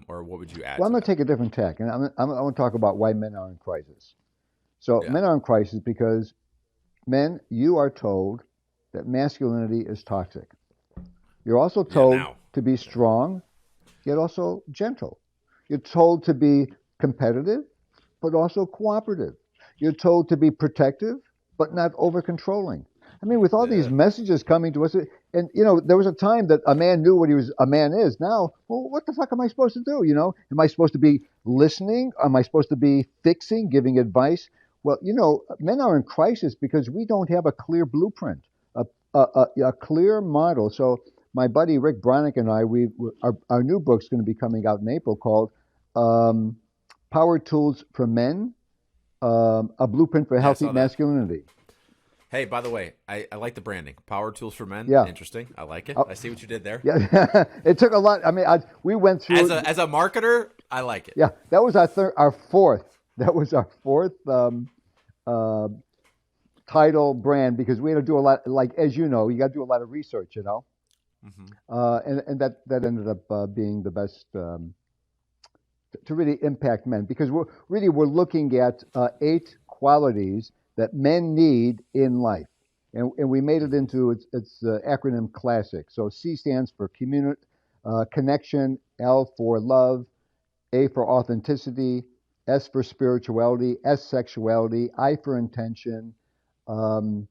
B: or what would you add
A: Well, I'm
B: to
A: going to
B: that?
A: take a different tack, and I'm going to talk about why men are in crisis. So,
B: Yeah,
A: men are in crisis because men, you are told that masculinity is toxic. You're also
B: yeah.
A: told
B: Now,
A: to be
B: yeah,
A: strong, yet also gentle. You're told to be competitive, but also cooperative. You're told to be protective, but not over controlling. I mean, with all these
B: yeah.
A: messages coming to us, and there was a time that a man knew what a man is. Now, well, what the fuck am I supposed to do? Am I supposed to be listening? Am I supposed to be fixing, giving advice? Well, men are in crisis because we don't have a clear blueprint, a clear model. So my buddy Rick Bronick and I, our new book's going to be coming out in April called um, "Power Tools for Men: A Blueprint for
B: Yeah, I
A: Healthy
B: saw that.
A: Masculinity."
B: Hey, by the way, I like the branding. Power tools for men.
A: Yeah,
B: Interesting. I like it.
A: uh,
B: I see what you did there.
A: yeah. It took a lot. I mean, we went
B: As
A: through.
B: a marketer, I like it.
A: Yeah, that was our fourth. That was our fourth uh, title brand because we had to do a lot. Like as you know, you got to do a lot of research.
B: Hmm.
A: And that ended up being the best to really impact men because we're looking at 8 qualities that men need in life, and we made it
B: Hmm.
A: into its acronym classic. So C stands for connection, L for love, A for authenticity, S for spirituality, S sexuality, I for intention, um,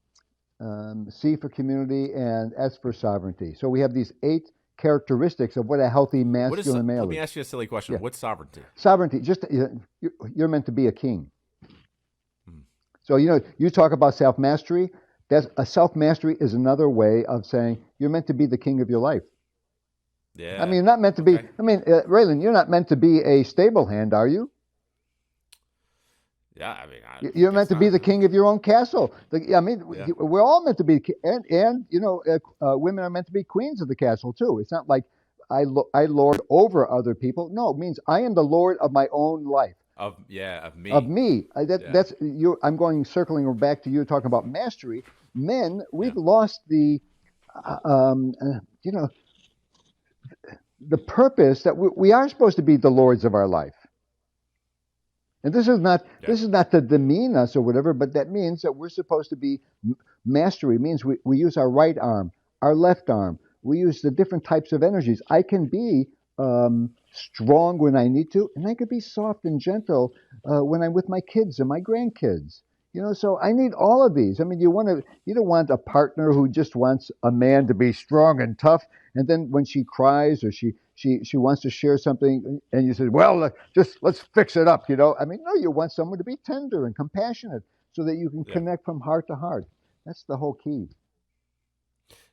A: C for community, and S for sovereignty. So we have these 8 characteristics of what a healthy
B: What is?
A: masculine
B: Let
A: male
B: me
A: is.
B: ask you a silly question.
A: Yeah,
B: What's sovereignty?
A: sovereignty. Just you're meant to be a king.
B: Hmm.
A: So you talk about self mastery. That's a self mastery is another way of saying you're meant to be the king of your life. I mean,
B: Yeah.
A: you're not meant to be.
B: Okay.
A: I mean, Raylan, you're not meant to be a stable hand, are you?
B: Yeah. I mean, I
A: You're meant
B: guess
A: to be
B: not.
A: the king of your own castle. I mean,
B: Yeah.
A: we're all meant to be, and women are meant to be queens of the castle too. It's not like I lord over other people. No, it means I am the lord of my own life,
B: Of
A: of
B: me.
A: me.
B: Yeah.
A: That's you. I'm going circling back to you talking about mastery. Men,
B: Yeah.
A: we've lost uh, um, uh, you know, the purpose that we are supposed to be the lords of our life. And
B: Yeah.
A: this is not to demean us or whatever, but that means that we're supposed to be mastery. Means we use our right arm, our left arm. We use the different types of energies. I can be strong when I need to, and I can be soft and gentle when I'm with my kids and my grandkids. You know, so I need all of these. I mean, you don't want a partner who just wants a man to be strong and tough, and then when she cries or she wants to share something, and you say, well, just let's fix it up. You know, I mean, no, you want someone to be tender and compassionate so that you can
B: Yeah.
A: connect from heart to heart. That's the whole key.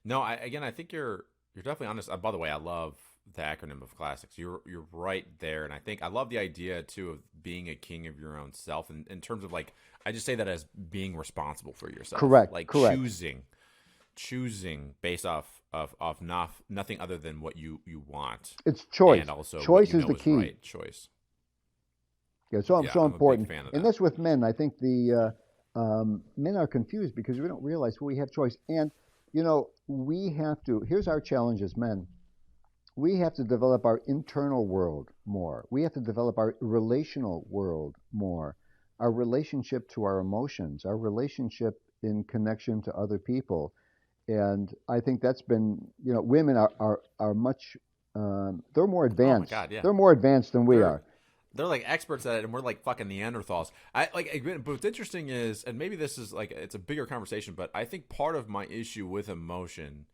B: No, I think you're definitely honest. By the way, I love the acronym of classics. You're right there, and I think I love the idea too of being a king of your own self. And in terms of like, I just say that as being responsible for yourself,
A: Correct,
B: like
A: correct.
B: choosing based off nothing other than what you want,
A: It's
B: and
A: choice.
B: also what
A: Choice
B: you
A: is the
B: know is
A: key.
B: right choice.
A: Yeah, so
B: Yeah,
A: so
B: I'm a big
A: important.
B: fan of
A: And
B: that.
A: that's with men. I think the men are confused because we don't realize we have choice. And you know, we have to. Here's our challenge as men. We have to develop our internal world more. We have to develop our relational world more. Our relationship to our emotions, our relationship in connection to other people. And I think that's been, you know, women are much, they're more
B: Oh my
A: advanced.
B: god, yeah.
A: They're more advanced than we
B: They're
A: are.
B: they're like experts at it, and we're like fucking Neanderthals. I like, but what's interesting is, and maybe this is like it's a bigger conversation, but I think part of my issue with emotion,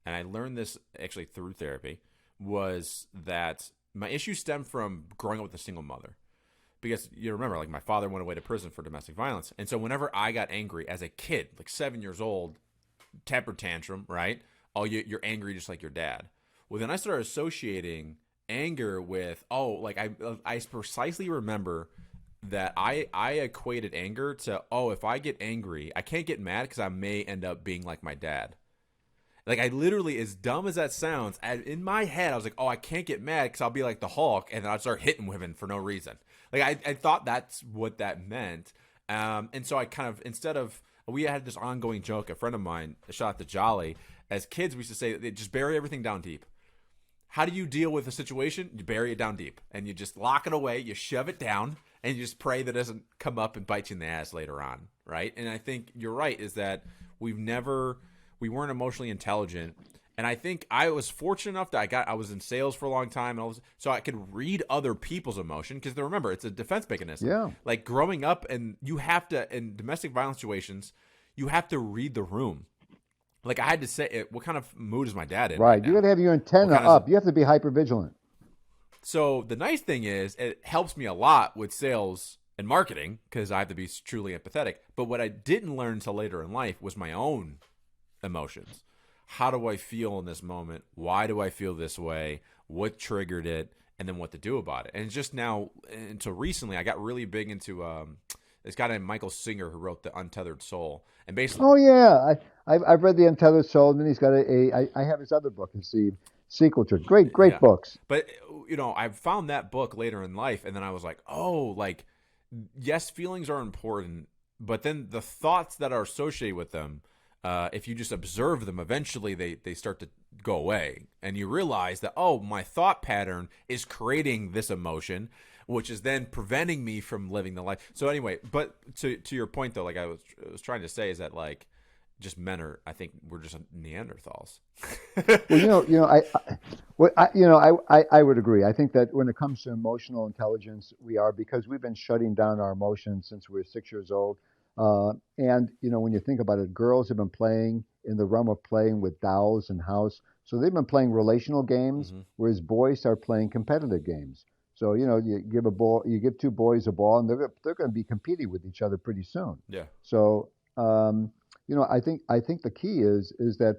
B: and I learned this actually through therapy, was that my issue stemmed from growing up with a single mother. Because you remember, like my father went away to prison for domestic violence, and so whenever I got angry as a kid, like 7 years old, temper tantrum, right? Oh, you're angry just like your dad. Well, then I started associating anger with like I precisely remember that I equated anger to if I get angry, I can't get mad because I may end up being like my dad. Like I literally, as dumb as that sounds, in my head I was like, oh, I can't get mad because I'll be like the Hulk, and then I'd start hitting women for no reason. Like I thought that's what that meant, and so I kind of instead of we had this ongoing joke. A friend of mine, shot at the Jolly, as kids we used to say, just bury everything down deep. How do you deal with a situation? You bury it down deep, and you just lock it away. You shove it down, and you just pray that it doesn't come up and bite you in the ass later on, right? And I think you're right. Is that we weren't emotionally intelligent, and I think I was fortunate enough that I was in sales for a long time, and so I could read other people's emotion because remember it's a defense mechanism.
A: Yeah.
B: Like growing up, and you have to in domestic violence situations, you have to read the room. Like I had to say, what kind of mood is my dad in right
A: Right. You got
B: now?
A: to have your
B: What
A: antenna
B: kind of
A: up. You have to be hyper vigilant.
B: so the nice thing is it helps me a lot with sales and marketing because I have to be truly empathetic. But what I didn't learn until later in life was my own emotions. How do I feel in this moment? Why do I feel this way? What triggered it? And then what to do about it. And just now, until recently, I got really big into this guy named Michael Singer who wrote The Untethered Soul. And basically,
A: Oh yeah, I've read the Untethered Soul, and then he's got I have his other book, it's the sequel to it. Great
B: yeah.
A: books.
B: But, I found that book later in life, and then I was like, oh, like, yes, feelings are important, but then the thoughts that are associated with them, if you just observe them, eventually they start to go away. And you realize that, oh, my thought pattern is creating this emotion, which is then preventing me from living the life. So anyway, but to your point, though, like I was trying to say is that, like, just men are, I think we're just Neanderthals.
A: Well, I would agree. I think that when it comes to emotional intelligence, we are because we've been shutting down our emotions since we were 6 years old. And when you think about it, girls have been playing in the realm of playing with dolls and house. So they've been playing relational games,
B: Mm-hmm.
A: whereas boys start playing competitive games. So you give two boys a ball, and they're going to be competing with each other pretty soon.
B: Yeah.
A: So I think the key is that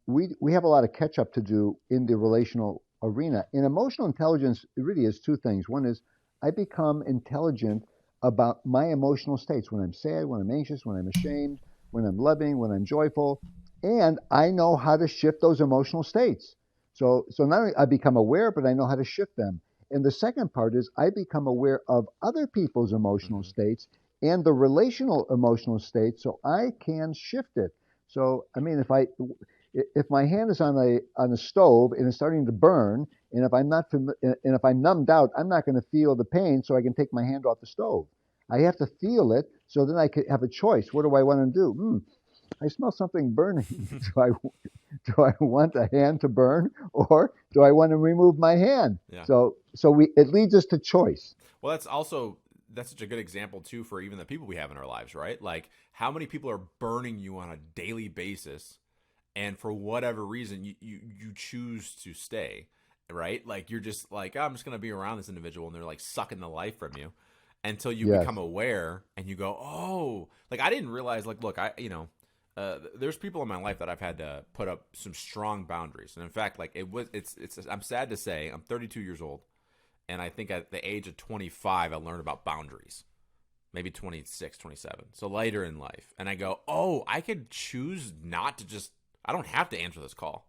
A: we have a lot of catch up to do in the relational arena. In emotional intelligence, it really is two things. One is I become intelligent about my emotional states when I'm sad, when I'm anxious, when I'm ashamed, when I'm loving, when I'm joyful, and I know how to shift those emotional states. So not only I become aware, but I know how to shift them. And the second part is I become aware of other people's emotional
B: Mm-hmm.
A: states and the relational emotional state so I can shift it. So I mean if my hand is on a stove and it's starting to burn And if I'm not, and if I'm numbed out, I'm not going to feel the pain, so I can take my hand off the stove. I have to feel it, so then I can have a choice. What do I want to do? I smell something burning. Do I want a hand to burn, or do I want to remove my hand?
B: Yeah.
A: So it leads us to choice.
B: Well, that's such a good example too for even the people we have in our lives, right? Like how many people are burning you on a daily basis, and for whatever reason you choose to stay, right? Like you're just like, oh, I'm just gonna be around this individual, and they're like sucking the life from you until you
A: Yes.
B: become aware and you go, oh, like I didn't realize. Like, look, there's people in my life that I've had to put up some strong boundaries, and in fact, like it's. I'm sad to say, I'm 32 years old. And I think at the age of 25, I learned about boundaries, maybe 26, 27. So later in life. And I go, oh, I could choose not to I don't have to answer this call.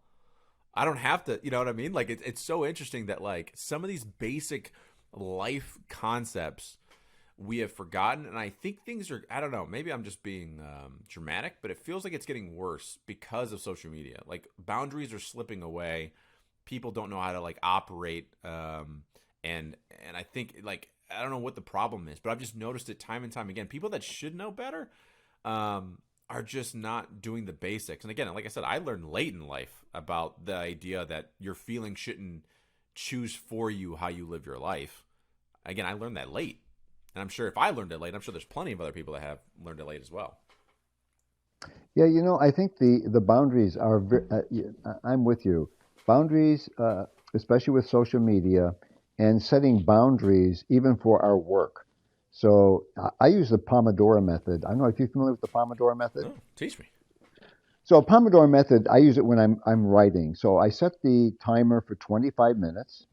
B: I don't have to, you know what I mean? Like, it's so interesting that, like, some of these basic life concepts we have forgotten. And I think things are, I don't know, maybe I'm just being dramatic, but it feels like it's getting worse because of social media. Like, boundaries are slipping away. People don't know how to, like, operate, and I think, like, I don't know what the problem is, but I've just noticed it time and time again. People that should know better are just not doing the basics. And again, like I said, I learned late in life about the idea that your feelings shouldn't choose for you how you live your life. Again, I learned that late. And I'm sure if I learned it late, I'm sure there's plenty of other people that have learned it late as well.
A: Yeah, I think the boundaries are. I'm with you. Boundaries, especially with social media, and setting boundaries even for our work. So I use the Pomodoro method. I don't know if you're familiar with the Pomodoro method.
B: Oh, teach me.
A: So Pomodoro method, I use it when I'm writing. So I set the timer for 25 minutes,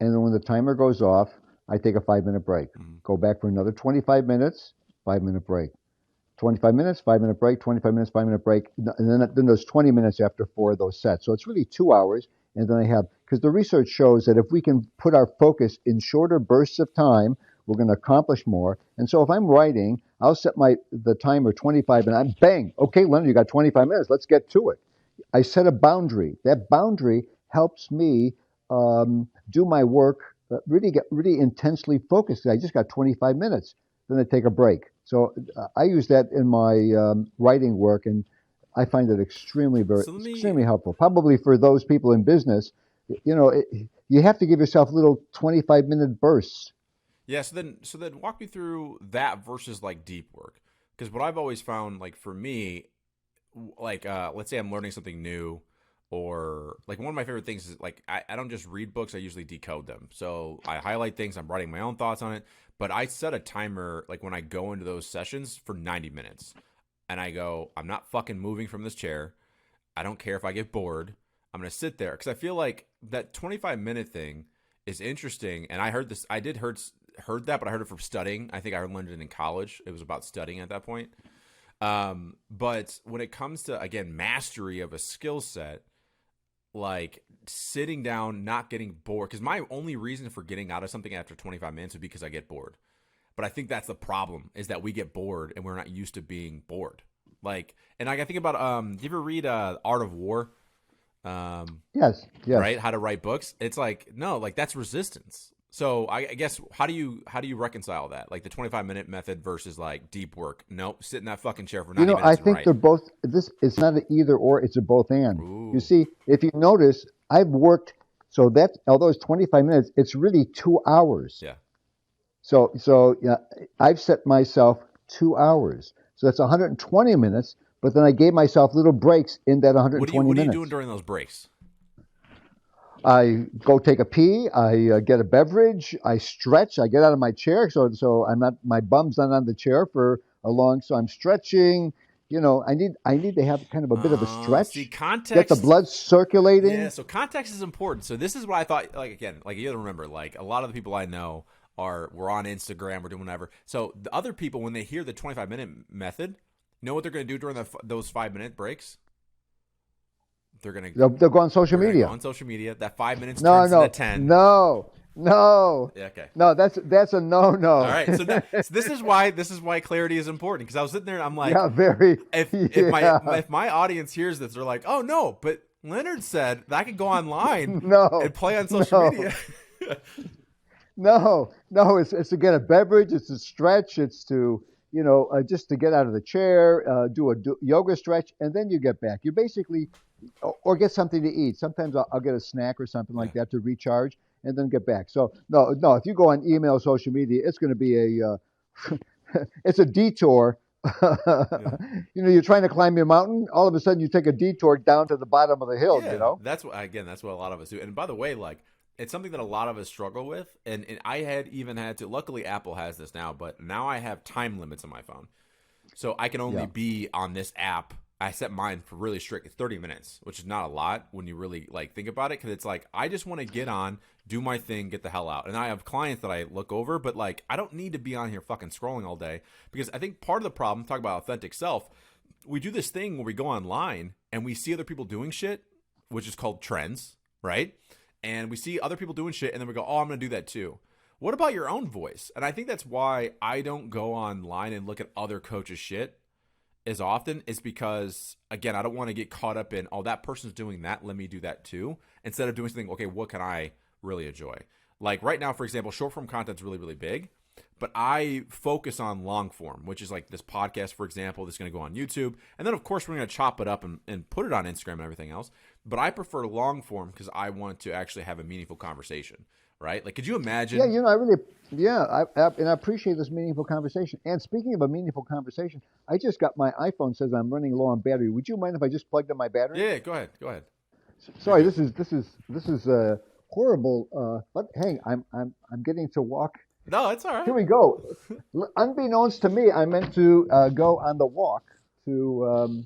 A: and then when the timer goes off, I take a 5-minute break.
B: Mm-hmm.
A: Go back for another 25 minutes, 5-minute break. 25 minutes, 5-minute break, 25 minutes, 5-minute break, and then there's 20 minutes after 4 of those sets. So it's really 2 hours, and then I have, because the research shows that if we can put our focus in shorter bursts of time, we're going to accomplish more. And so if I'm writing, I'll set the timer 25, and I'm bang, okay, Leonard, you got 25 minutes, let's get to it. I set a boundary. That boundary helps me do my work, really get really intensely focused. I just got 25 minutes. Then I take a break. So I use that in my writing work, and I find it extremely helpful. Probably for those people in business, you have to give yourself little 25-minute bursts.
B: Yeah. So then walk me through that versus like deep work. Because what I've always found, like for me, like let's say I'm learning something new, or like one of my favorite things is like I don't just read books, I usually decode them. So I highlight things, I'm writing my own thoughts on it, but I set a timer like when I go into those sessions for 90 minutes. And I go, I'm not fucking moving from this chair. I don't care if I get bored. I'm going to sit there, because I feel like that 25-minute thing is interesting. And I heard that, but I heard it from studying. I think I learned it in college. It was about studying at that point. But when it comes to, again, mastery of a skill set, like sitting down, not getting bored, because my only reason for getting out of something after 25 minutes would be because I get bored. But I think that's the problem, is that we get bored and we're not used to being bored. Like, and I think about, do you ever read Art of War?
A: Yes.
B: Right? How to write books. It's like, no, like that's resistance. So I guess how do you reconcile that? Like the 25-minute method versus like deep work? Nope, sit in that fucking chair for 90 minutes.
A: I think they're both. It's not an either or; it's a both and.
B: Ooh.
A: You see, if you notice, I've worked. So that, although it's 25 minutes, it's really 2 hours.
B: Yeah.
A: So yeah, I've set myself 2 hours. So that's 120 minutes. But then I gave myself little breaks in that 120 minutes.
B: What are you doing during those breaks?
A: I go take a pee. I get a beverage. I stretch. I get out of my chair, so I'm not, my bum's not on the chair for a long. So I'm stretching. I need to have kind of a bit of a stretch.
B: See, context,
A: get the blood circulating.
B: Yeah. So context is important. So this is what I thought. Like again, like you got to remember, like a lot of the people I know we're on Instagram, we're doing whatever. So the other people, when they hear the 25-minute method, you know what they're going to do during those 5-minute breaks?
A: They'll go on social media.
B: On social media, that 5 minutes turns into 10.
A: No.
B: Yeah, okay.
A: No, that's a no.
B: All right. So this is why clarity is important, because I was sitting there and I'm like,
A: yeah, very.
B: If my audience hears this, they're like, oh no, but Leonard said that I could go online
A: No,
B: and play on social
A: no,
B: media.
A: no. It's to get a beverage. It's to stretch. It's to just to get out of the chair, do a yoga stretch, and then you get back. You basically, or get something to eat. Sometimes I'll get a snack or something
B: Yeah.
A: like that to recharge, and then get back. So no, no. If you go on email, social media, it's going to be it's a detour.
B: Yeah.
A: You're trying to climb your mountain. All of a sudden, you take a detour down to the bottom of the hill.
B: Yeah, that's what a lot of us do. And by the way, like it's something that a lot of us struggle with. And I had even had to. Luckily, Apple has this now, but now I have time limits on my phone, so I can only
A: Yeah.
B: be on this app. I set mine for really strict. It's 30 minutes, which is not a lot when you really like think about it. Because it's like I just want to get on, do my thing, get the hell out. And I have clients that I look over, but like I don't need to be on here fucking scrolling all day because I think part of the problem, talk about authentic self, we do this thing where we go online and we see other people doing shit, which is called trends, right? And we see other people doing shit and then we go, oh, I'm going to do that too. What about your own voice? And I think that's why I don't go online and look at other coaches' shit as often, is because, again, I don't want to get caught up in, oh, that person's doing that, let me do that too. Instead of doing something, okay, what can I really enjoy? Like right now, for example, short form content's really, really big. But I focus on long form, which is like this podcast, for example, that's going to go on YouTube. And then, of course, we're going to chop it up and put it on Instagram and everything else. But I prefer long form because I want to actually have a meaningful conversation, right? Like, could you imagine?
A: Yeah, I really, and I appreciate this meaningful conversation. And speaking of a meaningful conversation, I just got my iPhone says I'm running low on battery. Would you mind if I just plugged in my battery?
B: Yeah, go ahead. Go ahead.
A: Sorry, this is horrible. But hey, I'm getting to walk.
B: No, it's all right.
A: Here we go. Unbeknownst to me, I meant to go on the walk to.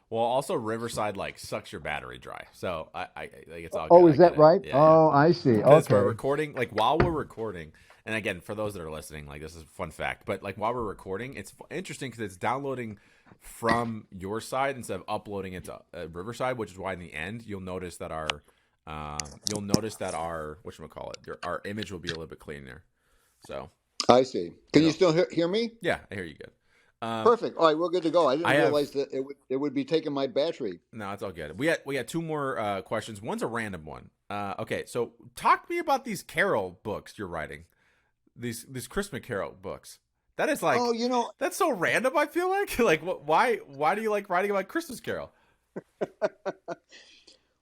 B: Well, also Riverside like sucks your battery dry, so I like it's all.
A: Oh,
B: good.
A: is that right?
B: Yeah,
A: oh, I see.
B: Because
A: Okay.
B: we're recording, like while we're recording, and again, for those that are listening, like this is a fun fact, but like while we're recording, it's interesting because it's downloading from your side instead of uploading it to Riverside, which is why in the end you'll notice that our whatchamacallit, our image will be a little bit cleaner. So
C: I see. Can you still hear me?
B: yeah, I hear you good.
C: Perfect. All right, we're good to go. I didn't
B: I have-
C: realize that it would be taking my battery.
B: No, it's all good. We got two more questions. One's a random one. Okay, so talk to me about these Carol books you're writing. These Christmas Carol books. That is like,
C: Oh,
B: that's so random. I feel like why do you like writing about Christmas Carol?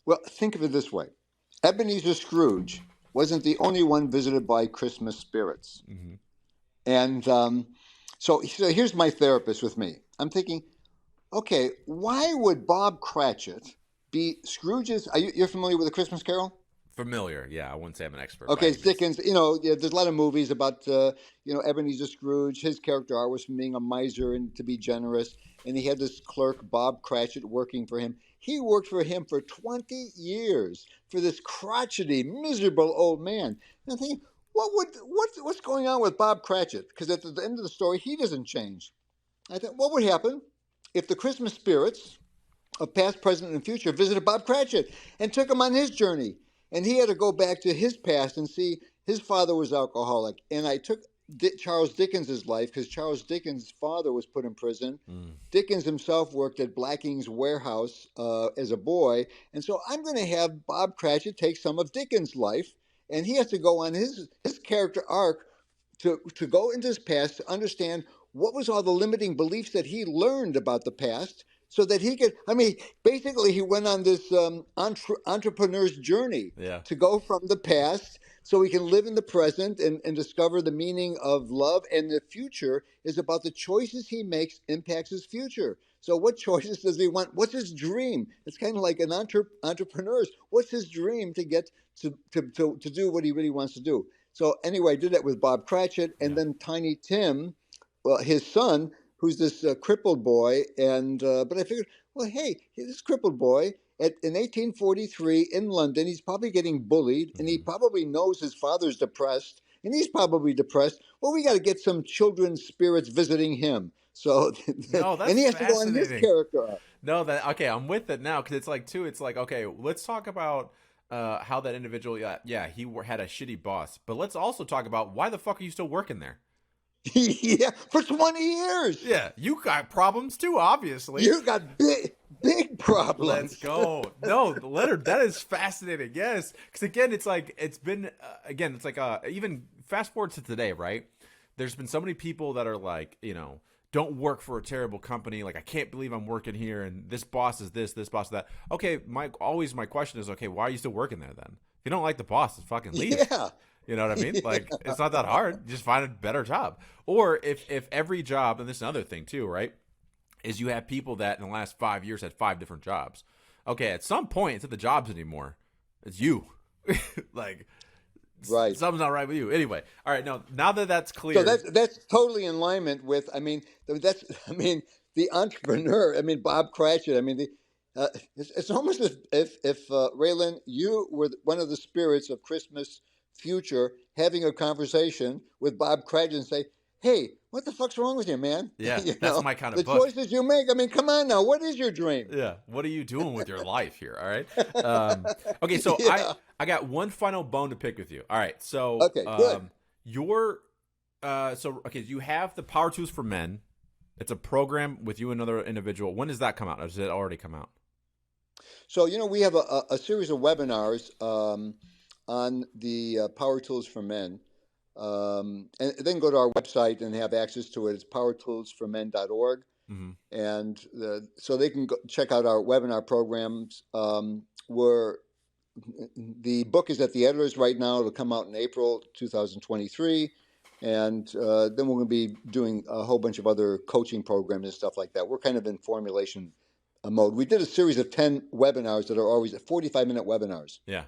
C: well, think of it this way. Ebenezer Scrooge wasn't the only one visited by Christmas spirits.
B: Mm-hmm.
C: And so here's my therapist with me. I'm thinking, okay, why would Bob Cratchit be Scrooge's? You're familiar with A Christmas Carol?
B: Familiar, yeah. I wouldn't say I'm an expert.
C: Okay,
B: by
C: it's
B: any means.
C: Dickens. There's a lot of movies about Ebenezer Scrooge. His character art was from being a miser and to be generous, and he had this clerk Bob Cratchit working for him. He worked for him for 20 years for this crotchety, miserable old man. And I'm thinking, what's going on with Bob Cratchit? Because at the end of the story, he doesn't change. I thought, what would happen if the Christmas spirits of past, present, and future visited Bob Cratchit and took him on his journey? And he had to go back to his past and see his father was alcoholic. And I took Charles Dickens' life because Charles Dickens' father was put in prison.
B: Mm.
C: Dickens himself worked at Blacking's warehouse as a boy. And so I'm going to have Bob Cratchit take some of Dickens' life, and he has to go on his character arc to go into his past to understand what was all the limiting beliefs that he learned about the past so that he could, basically he went on this entrepreneur's journey to go from the past so he can live in the present and discover the meaning of love. And the future is about the choices he makes impacts his future. So what choices does he want? What's his dream? It's kind of like an entrepreneur's. What's his dream to get to do what he really wants to do? So anyway, I did that with Bob Cratchit, and then Tiny Tim, his son, who's this crippled boy. And but I figured, well, hey, this crippled boy in 1843 in London, he's probably getting bullied, and he probably knows his father's depressed, and he's probably depressed. Well, we got to get some children's spirits visiting him. So,
B: No, that's
C: and he has to go on his character.
B: No, okay, I'm with it now because it's like okay, let's talk about how that individual, he had a shitty boss, but let's also talk about why the fuck are you still working there?
C: Yeah, for 20 years.
B: Yeah, you got problems too, obviously.
C: You got big
B: Let's
C: problems.
B: go. No, Leonard, that is fascinating. Yes, because again, it's like even fast forward to today, right? There's been so many people that are like, don't work for a terrible company. Like, I can't believe I'm working here, and this boss is this boss is that. Okay, my question is, okay, why are you still working there then? If you don't like the boss, just fucking leave.
C: Yeah.
B: You know what I mean?
C: Yeah.
B: Like, it's not that hard. Just find a better job. Or if every job, and this is another thing too, right? Is you have people that in the last 5 years had 5 different jobs. Okay, at some point, it's not the jobs anymore. It's you. Like,
C: Right.
B: something's not right with you. Anyway, all right. Now that that's clear.
C: So that's totally in alignment with. I mean, the entrepreneur. I mean, Bob Cratchit. I mean, it's almost as if Raylan, you were one of the spirits of Christmas future, having a conversation with Bob Cratchit and say, "Hey, what the fuck's wrong with you, man?
B: Yeah,
C: You
B: that's
C: know,
B: my kind of
C: the
B: book.
C: choices you make. I mean, come on now. What is your dream?"
B: Yeah. What are you doing with your life here? All right. Okay. So
C: Yeah.
B: I got one final bone to pick with you. All right. So
C: Okay, good.
B: you have the Power Tools for Men. It's a program with you and another individual. When does that come out? Or does it already come out?
C: So, we have a series of webinars on the Power Tools for Men. And then go to our website and have access to it. It's powertoolsformen.org.
B: Mm-hmm.
C: And so they can go check out our webinar programs. Where the book is at the editors right now. It'll come out in April 2023. And then we're going to be doing a whole bunch of other coaching programs and stuff like that. We're kind of in formulation mode. We did a series of 10 webinars that are always 45-minute webinars.
B: Yeah.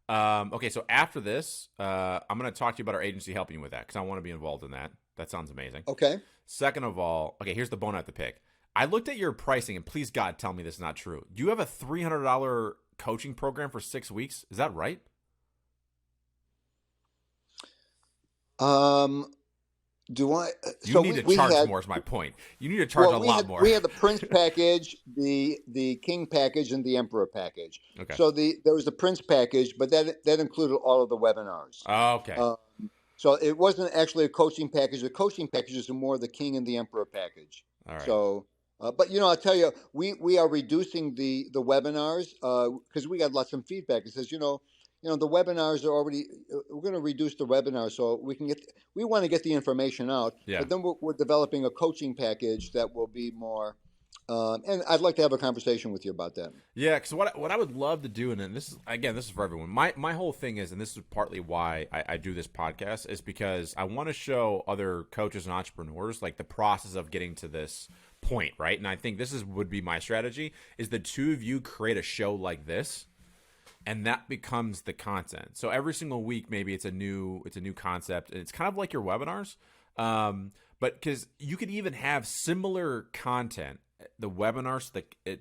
B: Okay, so after this, I'm going to talk to you about our agency helping you with that because I want to be involved in that. That sounds amazing.
C: Okay.
B: Second of all, okay, here's the bone I have to pick. I looked at your pricing, and please God, tell me this is not true. Do you have a $300 coaching program for 6 weeks? Is that right?
C: Do I?
B: You
C: So
B: need to
C: we
B: charge
C: had.
B: more is my point. You need to charge a lot more.
C: We had the Prince package, the King package, and the Emperor package.
B: Okay.
C: So there was the Prince package, but that included all of the webinars.
B: Okay.
C: So it wasn't actually a coaching package. The coaching packages are more the King and the Emperor package.
B: All right.
C: So, but I'll tell you, we are reducing the webinars because we got lots of feedback. It says, the webinars are already. We're going to reduce the webinars so we want to get the information out.
B: Yeah.
C: But then we're developing a coaching package that will be more. And I'd like to have a conversation with you about that.
B: Yeah, because what I would love to do, and this is for everyone. My whole thing is, and this is partly why I do this podcast, is because I want to show other coaches and entrepreneurs like the process of getting to this point, right? And I think would be my strategy: is the two of you create a show like this, and that becomes the content. So every single week, maybe it's a new concept, and it's kind of like your webinars, but because you could even have similar content. The webinars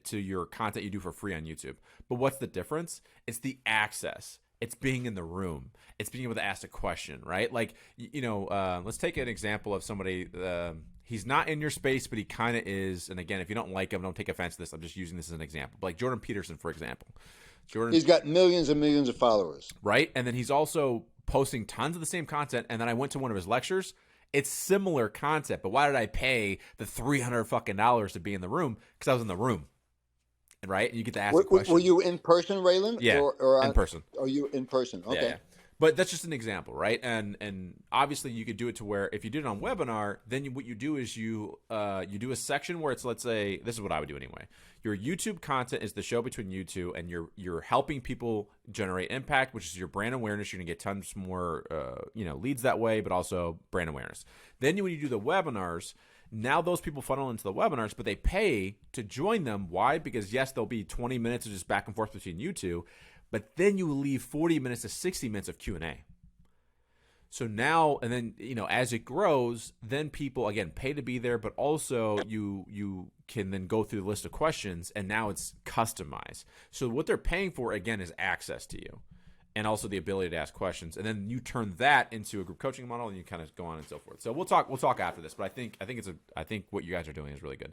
B: to your content you do for free on YouTube. But what's the difference? It's the access. It's being in the room. It's being able to ask a question, right? Like, let's take an example of somebody, he's not in your space, but he kind of is. And again, if you don't like him, don't take offense to this. I'm just using this as an example. Like Jordan Peterson, for example.
C: He's got millions and millions of followers.
B: Right? And then he's also posting tons of the same content. And then I went to one of his lectures. It's similar concept, but why did I pay the $300 to be in the room? Because I was in the room, right? And you get to ask a question.
C: Were you in person, Raylan?
B: Yeah,
C: or
B: in person.
C: Are you in person? Okay.
B: Yeah. But that's just an example, right? And obviously you could do it to where if you did it on webinar, then what you do is you do a section where it's, let's say, this is what I would do anyway. Your YouTube content is the show between you two, and you're helping people generate impact, which is your brand awareness. You're gonna get tons more leads that way, but also brand awareness. Then when you do the webinars, now those people funnel into the webinars, but they pay to join them. Why? Because yes, there'll be 20 minutes of just back and forth between you two. But then you leave 40 minutes to 60 minutes of Q&A. So now, and then, as it grows, then people, again, pay to be there, but also you can then go through the list of questions, and now it's customized. So what they're paying for, again, is access to you and also the ability to ask questions. And then you turn that into a group coaching model, and you kind of go on and so forth. So we'll talk after this, but I think what you guys are doing is really good.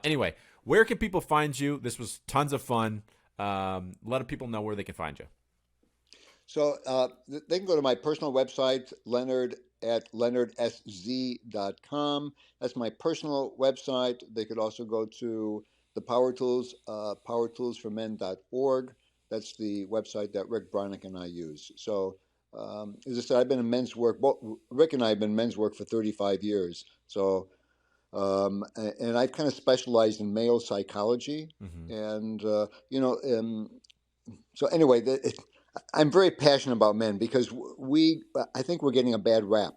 B: Anyway, where can people find you? This was tons of fun. Let people know where they can find you.
C: So they can go to my personal website, leonard@leonardsz.com. That's my personal website. They could also go to the Power Tools, powertoolsformen.org. That's the website that Rick Bronick and I use. So, as I said, I've been in men's work. Rick and I have been in men's work for 35 years. So, and I've kind of specialized in male psychology.
B: Mm-hmm.
C: And, so anyway, I'm very passionate about men because I think we're getting a bad rap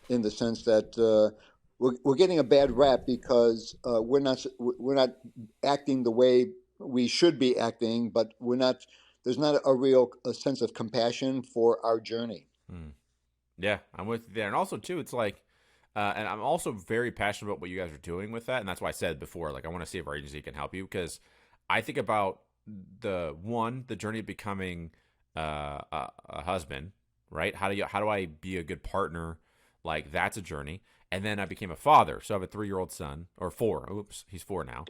C: in the sense that we're getting a bad rap because we're not acting the way we should be acting, but there's not a real sense of compassion for our journey.
B: Mm. Yeah, I'm with you there. And also, too, it's like, and I'm also very passionate about what you guys are doing with that. And that's why I said before, like, I want to see if our agency can help you, because I think about the journey of becoming a husband, right? How do I be a good partner? Like, that's a journey. And then I became a father. So I have a 3-year-old son, or 4. Oops, he's 4 now.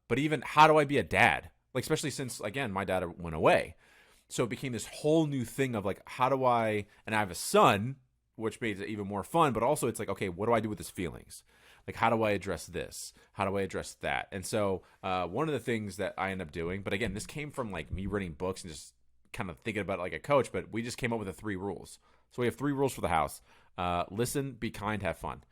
B: But even how do I be a dad? Like, especially since, again, my dad went away. So it became this whole new thing of like, how do I, and I have a son, which made it even more fun, but also it's like, okay, what do I do with his feelings? Like, how do I address this? How do I address that? And so one of the things that I end up doing, but again, this came from like me reading books and just kind of thinking about it like a coach, but we just came up with the 3 rules. So we have 3 rules for the house. Listen, be kind, have fun.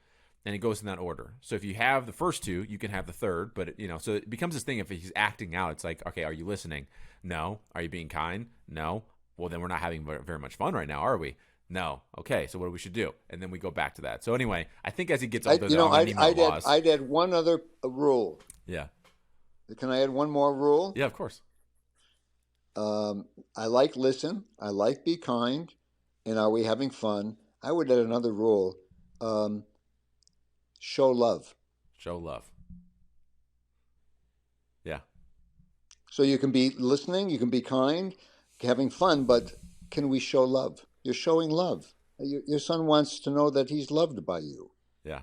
B: And it goes in that order. So if you have the first 2, you can have the third, but so it becomes this thing. If he's acting out, it's like, okay, are you listening? No. Are you being kind? No. Well, then we're not having very much fun right now, are we? No. Okay, so what we should do? And then we go back to that. So anyway, I think as he gets older,
C: I'd add one other rule.
B: Yeah.
C: Can I add one more rule?
B: Yeah, of course.
C: I like listen. I like be kind. And are we having fun? I would add another rule. Show love.
B: Show love. Yeah.
C: So you can be listening, you can be kind, having fun, but can we show love? You're showing love. Your son wants to know that he's loved by you.
B: Yeah.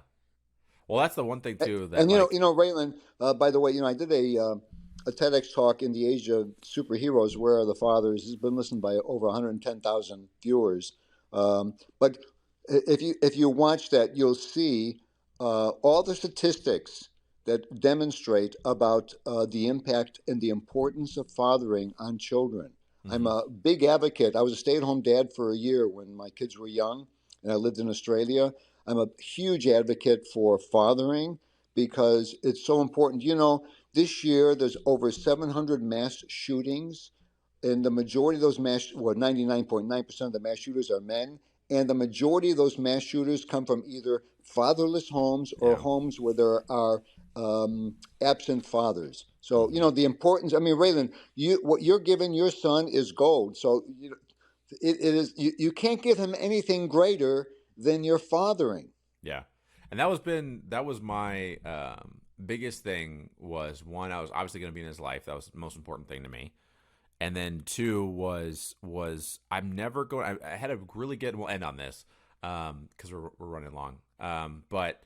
B: Well, that's the one thing too. That
C: and Raylan. By the way, I did a TEDx talk in the age of superheroes. Where are the fathers? It's been listened by over 110,000 viewers. But if you watch that, you'll see all the statistics that demonstrate about the impact and the importance of fathering on children. Mm-hmm. I'm a big advocate. I was a stay-at-home dad for a year when my kids were young, and I lived in Australia. I'm a huge advocate for fathering because it's so important. This year there's over 700 mass shootings, and the majority of those 99.9% of the mass shooters are men. And the majority of those mass shooters come from either fatherless homes or homes where there are absent fathers. So, the importance, Raylan, what you're giving your son is gold. So, it is, you can't give him anything greater than your fathering.
B: Yeah. And that was my biggest thing was, one, I was obviously going to be in his life. That was the most important thing to me. And then 2 was I'm never going. I had a really good. We'll end on this because we're running long. But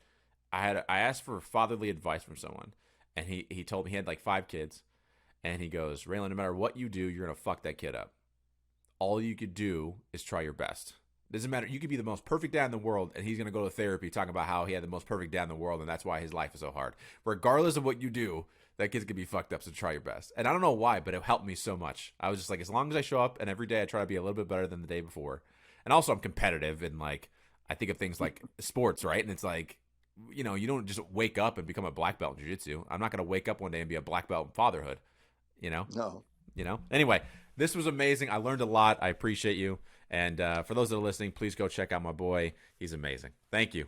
B: I asked for fatherly advice from someone, and he told me he had like 5 kids, and he goes, Raylan, no matter what you do, you're gonna fuck that kid up. All you could do is try your best. Doesn't matter. You could be the most perfect dad in the world, and he's gonna go to therapy talking about how he had the most perfect dad in the world, and that's why his life is so hard. Regardless of what you do, that kid's gonna be fucked up, so try your best. And I don't know why, but it helped me so much. I was just like, as long as I show up and every day I try to be a little bit better than the day before. And also I'm competitive, and like I think of things like sports, right? And it's like, you don't just wake up and become a black belt in jiu-jitsu. I'm not gonna wake up one day and be a black belt in fatherhood.
C: No.
B: Anyway, this was amazing. I learned a lot. I appreciate you. And for those that are listening, please go check out my boy. He's amazing. Thank you.